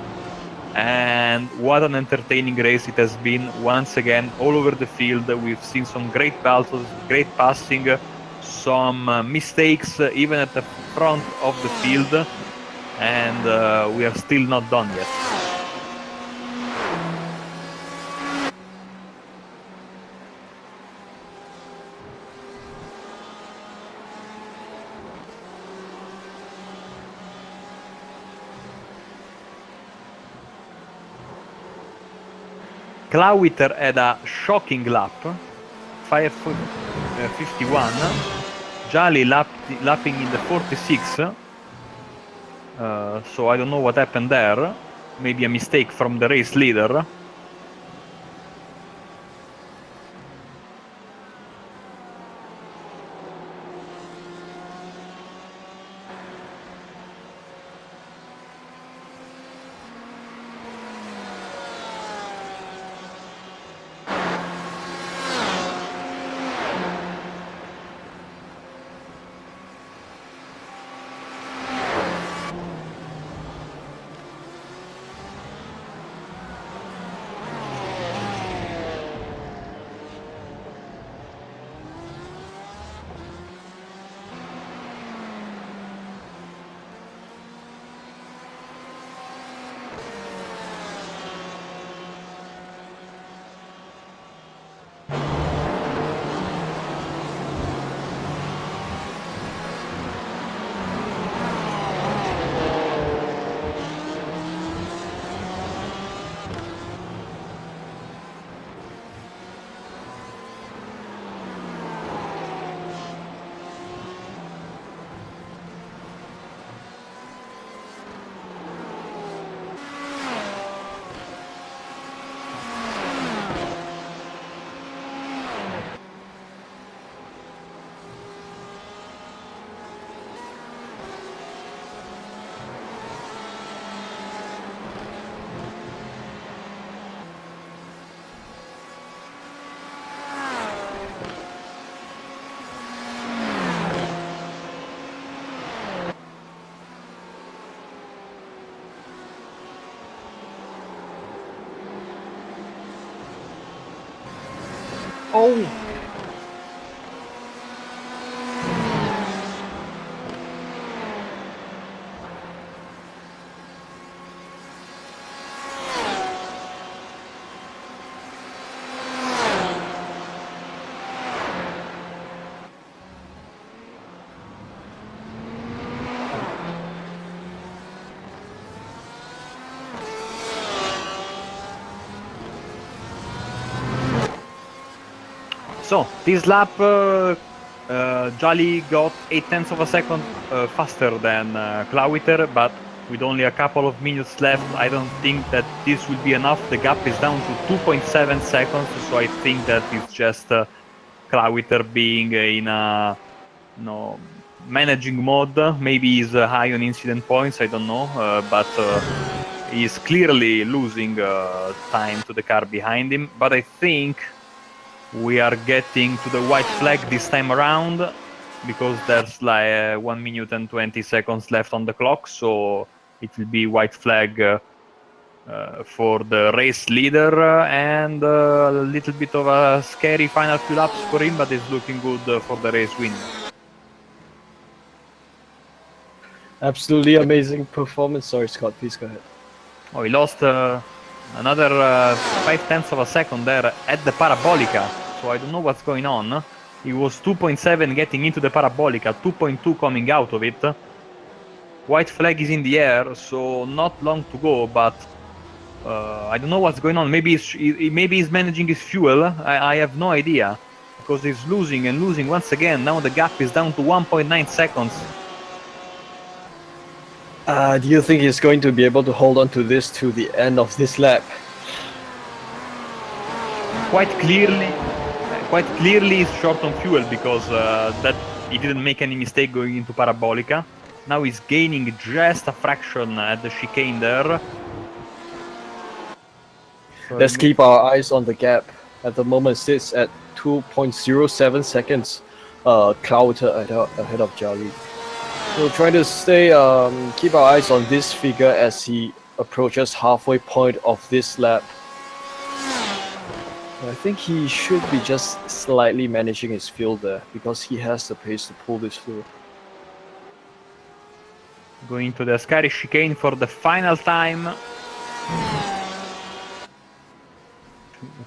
[SPEAKER 1] and what an entertaining race it has been once again, all over the field. We've seen some great battles, great passing, some mistakes even at the front of the field, and we are still not done yet. Klauwiter had a shocking lap, 5:51. Jali lapping in the 46. So I don't know what happened there. Maybe a mistake from the race leader. Oh! So, this lap, Jolly got 0.8 of a second faster than Clawiter, but with only a couple of minutes left, I don't think that this will be enough. The gap is down to 2.7 seconds, so I think that it's just Clawiter being in a managing mode. Maybe he's high on incident points, I don't know, but he's clearly losing time to the car behind him. But I think we are getting to the white flag this time around, because there's like 1 minute and 20 seconds left on the clock, so it will be white flag for the race leader, and a little bit of a scary final few laps for him, but it's looking good for the race win.
[SPEAKER 3] Absolutely amazing performance. Sorry, Scott, please go ahead.
[SPEAKER 1] Oh, he lost another 0.5 of a second there at the Parabolica, so I don't know what's going on. He was 2.7 getting into the Parabolica, 2.2 coming out of it. White flag is in the air, so not long to go, but I don't know what's going on. Maybe he's managing his fuel. I have no idea, because he's losing and losing once again. Now the gap is down to 1.9 seconds.
[SPEAKER 3] Do you think he's going to be able to hold on to this to the end of this lap?
[SPEAKER 1] Quite clearly he's short on fuel, because that he didn't make any mistake going into Parabolica. Now he's gaining just a fraction at the chicane there. So
[SPEAKER 3] Let's keep our eyes on the gap. At the moment, it sits at 2.07 seconds. Clouter ahead of Jolly. So trying to stay, keep our eyes on this figure as he approaches halfway point of this lap. I think he should be just slightly managing his field there, because he has the pace to pull this through.
[SPEAKER 1] Going to the scary chicane for the final time.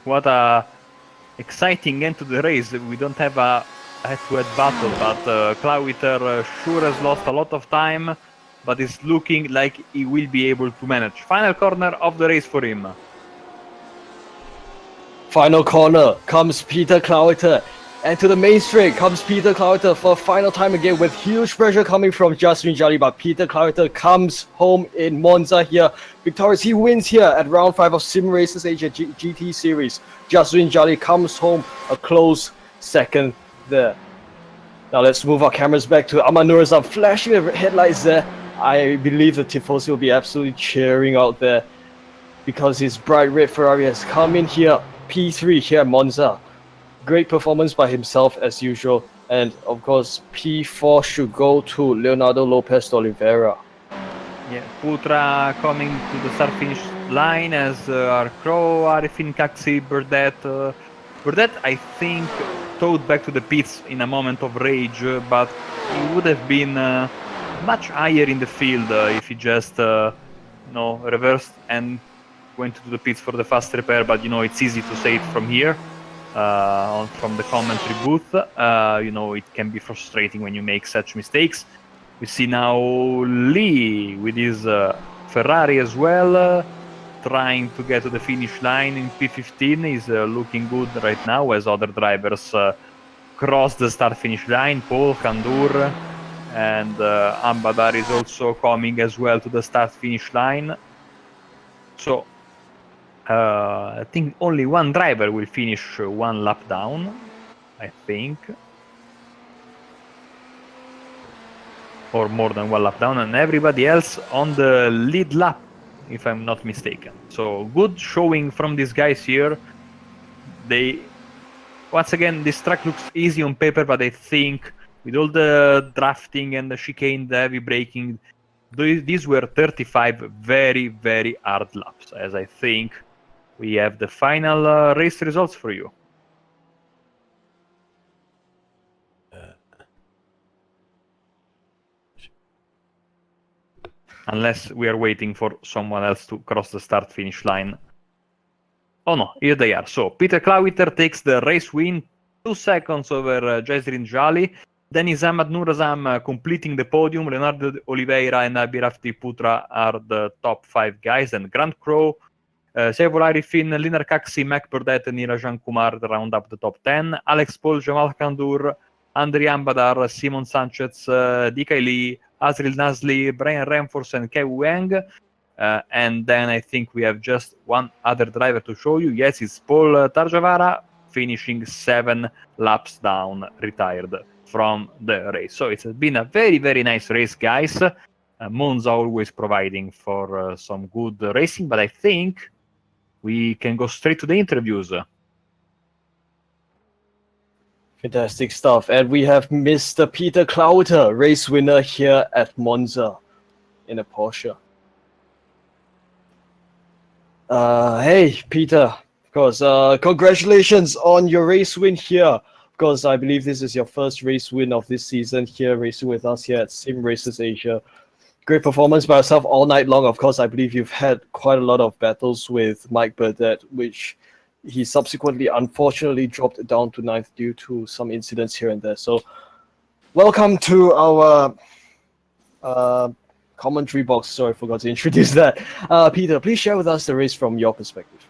[SPEAKER 1] What a exciting end to the race. We don't have a head-to-head battle, but Clawiter sure has lost a lot of time, but it's looking like he will be able to manage. Final corner of the race for him.
[SPEAKER 3] Final corner comes Peter Clawiter, and to the main straight comes Peter Clawiter for final time again, with huge pressure coming from Jasmine Jolly, but Peter Clawiter comes home in Monza here victorious. He wins here at round 5 of Sim Racers Asia GTE Series. Jasmine Jolly comes home a close second there. Now let's move our cameras back to Amanura-san, flashing the headlights there. I believe the Tifosi will be absolutely cheering out there, because his bright red Ferrari has come in here, P3 here at Monza. Great performance by himself as usual, and of course P4 should go to Leonardo Lopez de Oliveira.
[SPEAKER 1] Yeah, Putra coming to the start-finish line as our Crow, Arifin, Kaxi, Burdett. Burdett, I think, towed back to the pits in a moment of rage, but he would have been much higher in the field if he just reversed and went to the pits for the fast repair. But it's easy to say it from here, from the commentary booth. It can be frustrating when you make such mistakes. We see now Lee with his Ferrari as well, trying to get to the finish line in P15. He's looking good right now, as other drivers cross the start-finish line. Paul, Kandur, and Ambadar is also coming as well to the start-finish line. So I think only one driver will finish one lap down, I think. Or more than one lap down, and everybody else on the lead lap, if I'm not mistaken. So good showing from these guys here. Once again, this track looks easy on paper, but I think with all the drafting and the chicane, the heavy braking, these were 35 very, very hard laps, as I think we have the final race results for you. unless we are waiting for someone else to cross the start-finish line. Oh no, here they are. So Peter Klawiter takes the race win, 2 seconds over Jazrin Jali. Then is Ahmad Nurazam completing the podium. Leonardo Oliveira and Abhirafti Putra are the top 5 guys. And Grant Crow, Seivol Arifin, Linar Kaksi, Mac Burdett, and Nirajan Kumar round up the top 10. Alex Paul, Jamal Kandur, Andri Ambadar, Simon Sanchez, Dikai Lee, Azril Nasli, Brian Renfors, and Kev Wang. And then I think we have just one other driver to show you. Yes, it's Paul Tarjavara, finishing 7 laps down, retired from the race. So it's been a very, very nice race, guys. Monza always providing for some good racing, but I think we can go straight to the interviews.
[SPEAKER 3] Fantastic stuff. And we have Mr. Peter Klauter, race winner here at Monza in a Porsche. Hey, Peter, of course, congratulations on your race win here. Of course, I believe this is your first race win of this season here, racing with us here at Sim Races Asia. Great performance by yourself all night long. Of course, I believe you've had quite a lot of battles with Mike Burdett, which he subsequently, unfortunately, dropped down to 9th due to some incidents here and there. So, welcome to our commentary box. Sorry, I forgot to introduce that. Peter, please share with us the race from your perspective.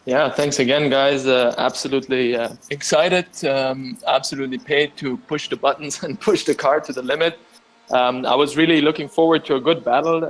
[SPEAKER 4] Yeah, thanks again, guys. Absolutely excited, absolutely paid to push the buttons and push the car to the limit. I was really looking forward to a good battle.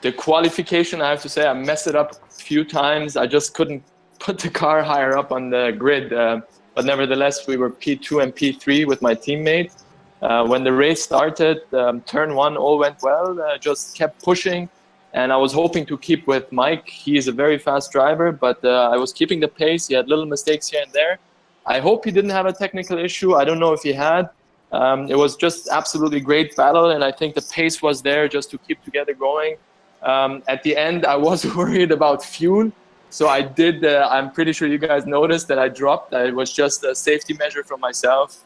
[SPEAKER 4] The qualification, I have to say, I messed it up a few times. I just couldn't put the car higher up on the grid. But nevertheless, we were P2 and P3 with my teammate. When the race started, turn 1 all went well, just kept pushing. And I was hoping to keep with Mike. He is a very fast driver, but I was keeping the pace. He had little mistakes here and there. I hope he didn't have a technical issue. I don't know if he had. It was just absolutely great battle, and I think the pace was there just to keep together going. At the end, I was worried about fuel. So I did, I'm pretty sure you guys noticed that I dropped. It was just a safety measure for myself.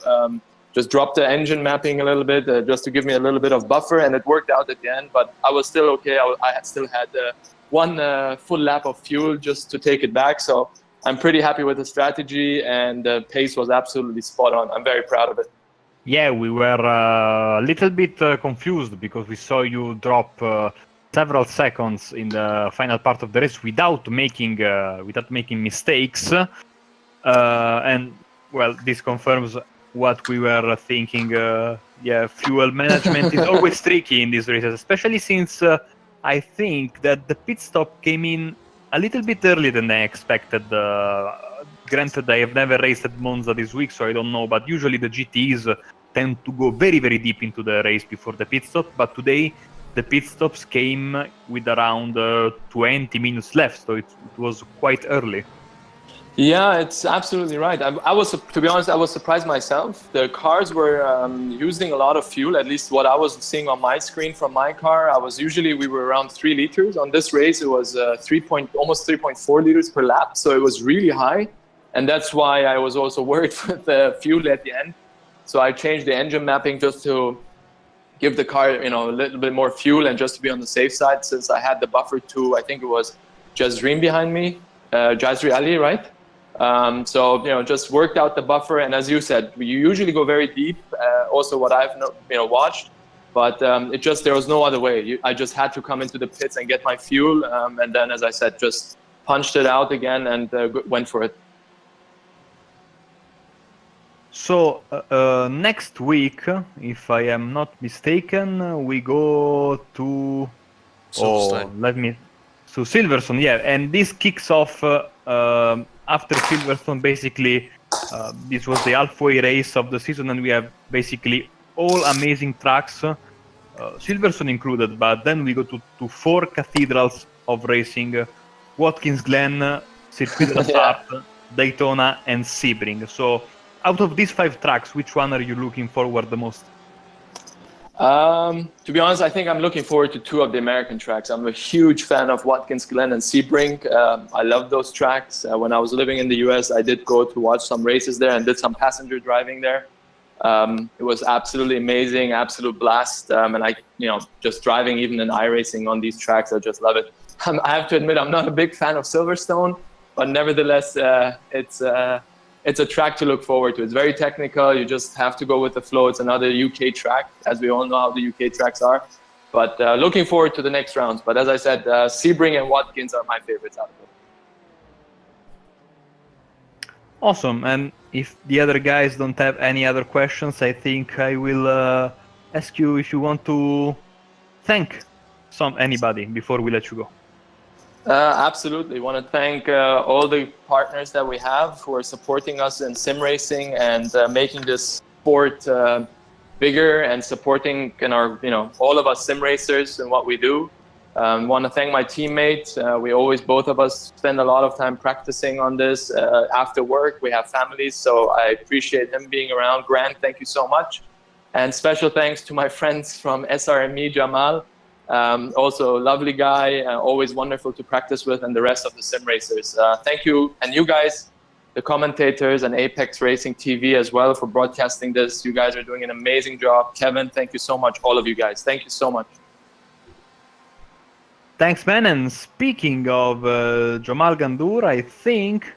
[SPEAKER 4] Just dropped the engine mapping a little bit just to give me a little bit of buffer, and it worked out at the end, but I was still okay. I still had one full lap of fuel just to take it back. So I'm pretty happy with the strategy, and the pace was absolutely spot on. I'm very proud of it.
[SPEAKER 1] Yeah, we were a little bit confused because we saw you drop several seconds in the final part of the race without making mistakes, and well, this confirms what we were thinking. Yeah, fuel management is always tricky in these races, especially since I think that the pit stop came in a little bit earlier than I expected. Granted, I have never raced at Monza this week, so I don't know, but usually the GTs tend to go very, very deep into the race before the pit stop, but today the pit stops came with around 20 minutes left, so it was quite early.
[SPEAKER 4] Yeah, it's absolutely right. I was, to be honest, I was surprised myself. The cars were using a lot of fuel, at least what I was seeing on my screen from my car. We were around 3 liters. On this race, it was almost 3.4 liters per lap. So it was really high. And that's why I was also worried with the fuel at the end. So I changed the engine mapping just to give the car, a little bit more fuel and just to be on the safe side, since I had the buffer to, I think it was Jazrin behind me, Jazri Ali, right? So, just worked out the buffer. And as you said, you usually go very deep, also what I've watched, but there was no other way. I just had to come into the pits and get my fuel. And then, as I said, just punched it out again and went for it.
[SPEAKER 1] So next week, if I am not mistaken, we go to Silverstone, yeah, and this kicks off after Silverstone. Basically, this was the halfway race of the season, and we have basically all amazing tracks, Silverstone included. But then we go to 4 cathedrals of racing: Watkins Glen, Circuit de la Sarthe, Daytona, and Sebring. So, out of these 5 tracks, which one are you looking forward the most?
[SPEAKER 4] To be honest, I think I'm looking forward to 2 of the American tracks. I'm a huge fan of Watkins Glen and Sebring. I love those tracks. When I was living in the US, I did go to watch some races there and did some passenger driving there. It was absolutely amazing, absolute blast. And I, just driving even in iRacing on these tracks, I just love it. I have to admit, I'm not a big fan of Silverstone, but nevertheless, it's a track to look forward to. It's very technical. You just have to go with the flow. It's another UK track, as we all know how the UK tracks are. But looking forward to the next rounds. But as I said, Sebring and Watkins are my favorites out of it.
[SPEAKER 1] Awesome. And if the other guys don't have any other questions, I think I will ask you if you want to thank anybody before we let you go.
[SPEAKER 4] Absolutely. Want to thank all the partners that we have who are supporting us in sim racing and making this sport bigger and supporting our, all of us sim racers and what we do. Want to thank my teammates. We always, both of us, spend a lot of time practicing on this after work. We have families, so I appreciate him being around. Grant, thank you so much. And special thanks to my friends from SRME, Jamal. Also a lovely guy, always wonderful to practice with, and the rest of the sim racers. Thank you. And you guys, the commentators and Apex Racing TV as well, for broadcasting this. You guys are doing an amazing job. Kevin, thank you so much. All of you guys, thank you so much.
[SPEAKER 1] Thanks, man. And speaking of Jamal Gandour, I think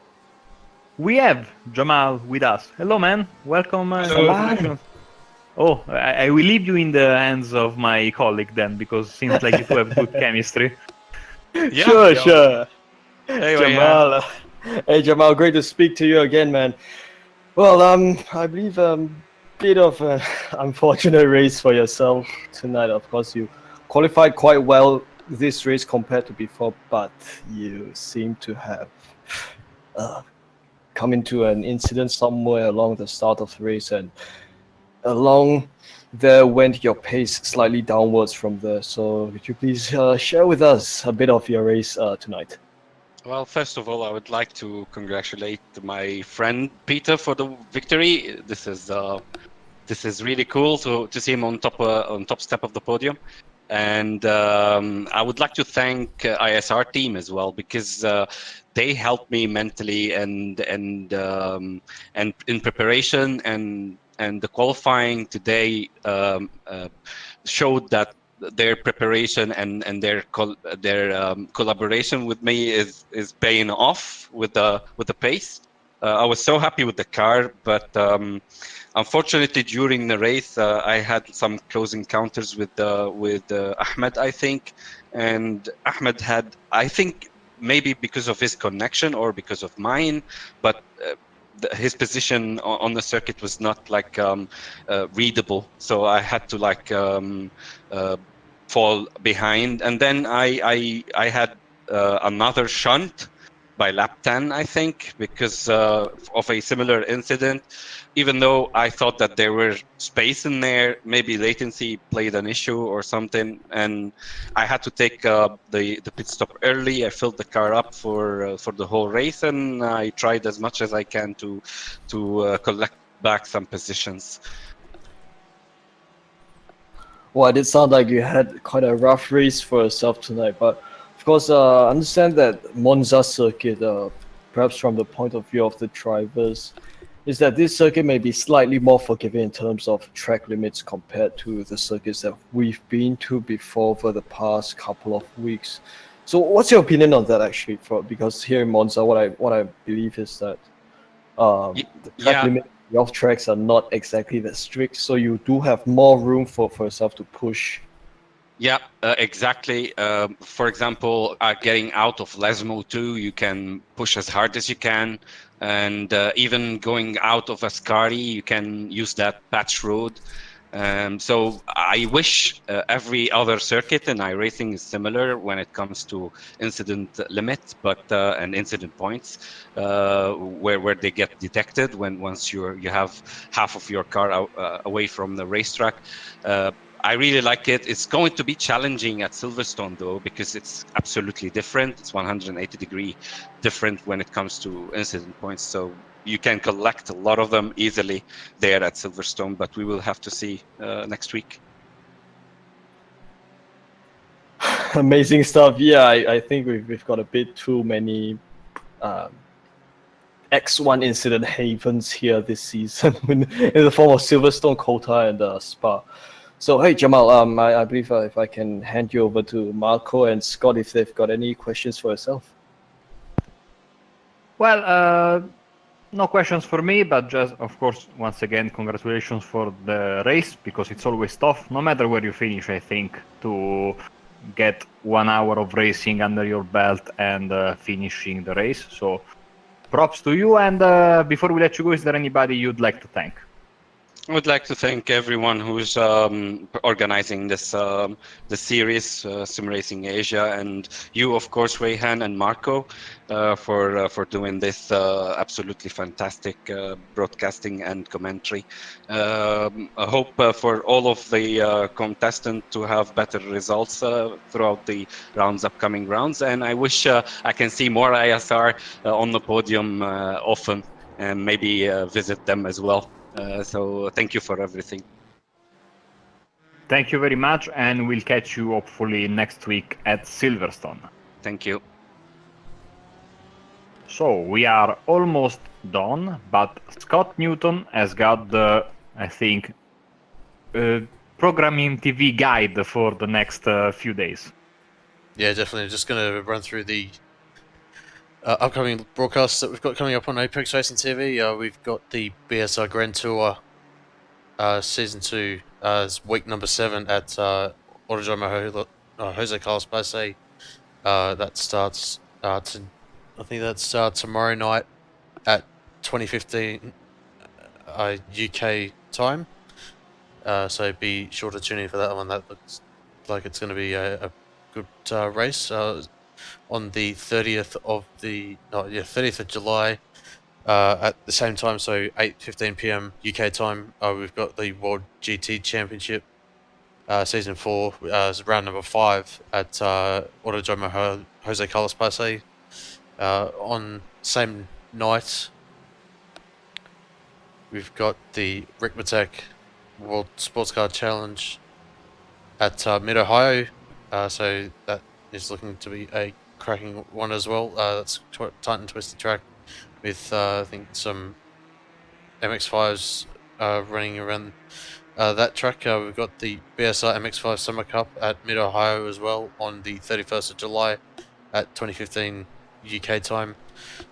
[SPEAKER 1] we have Jamal with us. Hello, man. Welcome.
[SPEAKER 3] Hello.
[SPEAKER 1] Oh, I will leave you in the hands of my colleague then, because it seems like you two have good chemistry.
[SPEAKER 3] Yeah, sure.
[SPEAKER 5] Hey,
[SPEAKER 3] Jamal. Hey, Jamal, great to speak to you again, man. Well, I believe bit of an unfortunate race for yourself tonight. Of course, you qualified quite well this race compared to before, but you seem to have come into an incident somewhere along the start of the race, and along there went your pace slightly downwards from there. So could you please share with us a bit of your race tonight?
[SPEAKER 5] Well, first of all, I would like to congratulate my friend Peter for the victory. This is really cool to see him on top step of the podium. And I would like to thank ISR team as well, because they helped me mentally and in preparation, and the qualifying today showed that their preparation and their collaboration with me is paying off with the pace. I was so happy with the car, but unfortunately during the race I had some close encounters with Ahmed, I think, and Ahmed had, I think, maybe because of his connection or because of mine, but his position on the circuit was not like readable, so I had to fall behind, and then I had another shunt by lap 10, I think, because of a similar incident. Even though I thought that there were space in there, maybe latency played an issue or something, and I had to take the pit stop early. I filled the car up for the whole race, and I tried as much as I can to collect back some positions.
[SPEAKER 3] Well, it did sound like you had quite a rough race for yourself tonight, but of course, I understand that Monza circuit, perhaps from the point of view of the drivers, is that this circuit may be slightly more forgiving in terms of track limits compared to the circuits that we've been to before for the past couple of weeks. So, what's your opinion on that, actually? Because here in Monza, what I believe is that the track
[SPEAKER 5] Yeah.
[SPEAKER 3] limit off tracks are not exactly that strict, so you do have more room for yourself to push.
[SPEAKER 5] Yeah, exactly. For example, getting out of Lesmo 2, you can push as hard as you can. And even going out of Ascari, you can use that patch road. So I wish every other circuit in iRacing is similar when it comes to incident limits, but and incident points, where they get detected once you have half of your car away from the racetrack. I really like it. It's going to be challenging at Silverstone though, because it's absolutely different. It's 180-degree different when it comes to incident points. So you can collect a lot of them easily there at Silverstone, but we will have to see next week.
[SPEAKER 3] Amazing stuff. Yeah, I think we've got a bit too many X1 incident havens here this season in the form of Silverstone, Kota, and Spa. So hey Jamal, I believe if I can hand you over to Marco and Scott if they've got any questions for yourself.
[SPEAKER 1] Well, no questions for me, but just, of course, once again, congratulations for the race, because it's always tough, no matter where you finish, I think, to get 1 hour of racing under your belt and finishing the race. So props to you. And before we let you go, is there anybody you'd like to thank?
[SPEAKER 5] I would like to thank everyone who's organizing this the series, Sim Racing Asia, and you, of course, Wei Han and Marco, for doing this absolutely fantastic broadcasting and commentary. I hope for all of the contestants to have better results throughout the upcoming rounds, and I wish I can see more ISR on the podium often, and maybe visit them as well. So thank you for everything.
[SPEAKER 1] Thank you very much, and we'll catch you hopefully next week at Silverstone.
[SPEAKER 5] Thank you.
[SPEAKER 1] So we are almost done, but Scott Newton has got the, I think, programming TV guide for the next few days.
[SPEAKER 2] Yeah, definitely. Just going to run through the upcoming broadcasts that we've got coming up on Apex Racing TV. We've got the BSR Grand Tour Season 2 week number 7 at Autodromo Jose Carlos Pace. That starts I think that's tomorrow night at 2015 UK time. So be sure to tune in for that one. That looks like it's going to be a good race. On the 30th of July, at the same time, so 8:15 p.m. UK time, we've got the World GT Championship Season 4, round number 5 at Autodromo Jose Carlos Pace. On same night, we've got the Ricmatech World Sports Car Challenge at Mid-Ohio, so that is looking to be a cracking one as well. That's tight and twisty track with I think some MX-5s running around that track. We've got the BSR MX-5 Summer Cup at Mid-Ohio as well on the 31st of July at 2015 UK time.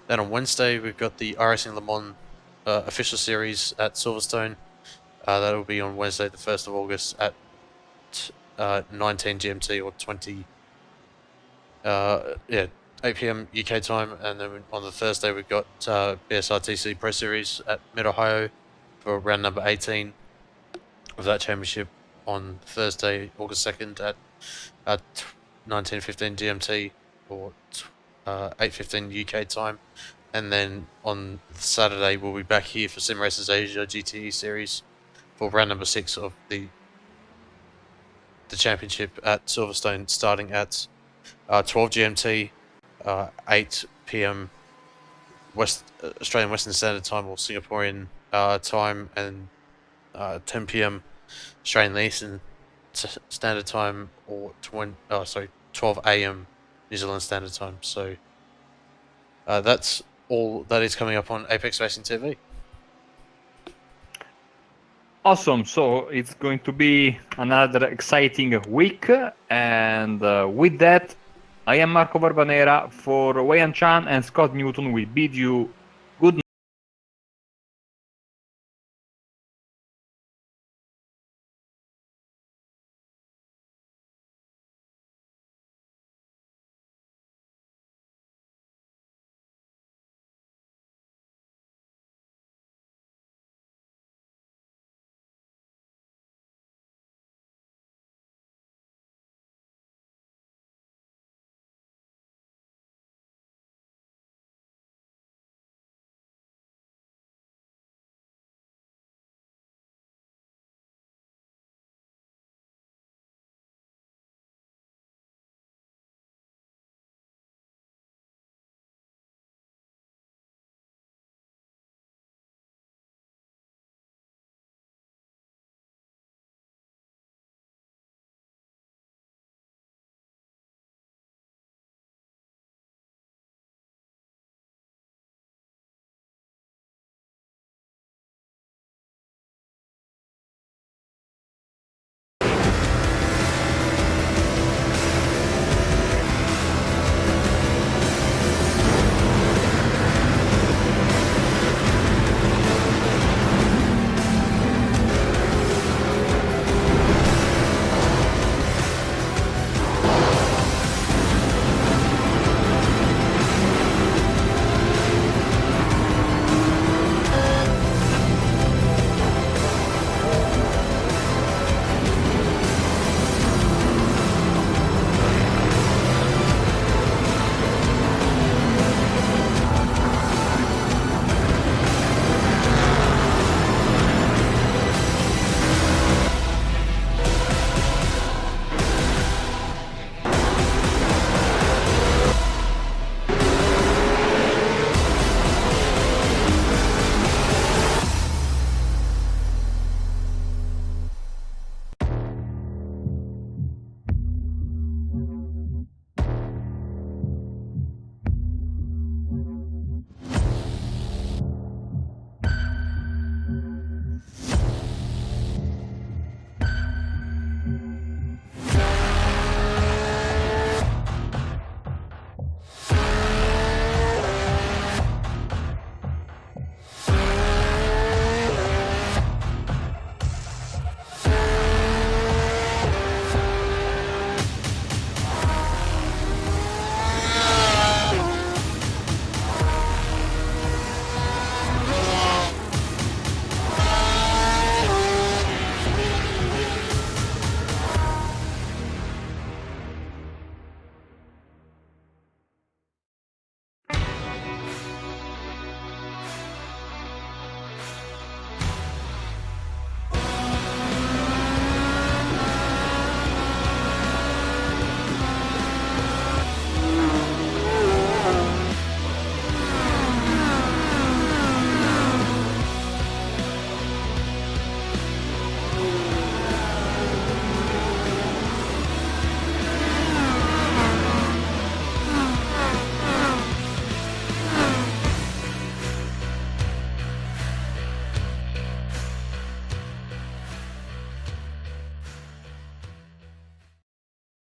[SPEAKER 2] Then on Wednesday we've got the iRacing Le Mans official series at Silverstone. That will be on Wednesday the 1st of August at 19 GMT or 8 PM UK time. And then on the Thursday we've got BSRTC Pro Series at Mid-Ohio for round number 18 of that championship on Thursday, August 2nd at 19:15 GMT or 8:15 UK time. And then on Saturday we'll be back here for Sim Racers Asia GTE Series for round number 6 of the championship at Silverstone, starting at 12 GMT, 8 PM Australian Western Standard Time or Singaporean time, and 10 PM Australian Eastern Standard Time or 12 AM New Zealand Standard Time. So that's all that is coming up on Apex Racing TV.
[SPEAKER 1] Awesome. So it's going to be another exciting week. And with that, I am Marco Barbanera for Wei Han and Scott Newton. We bid you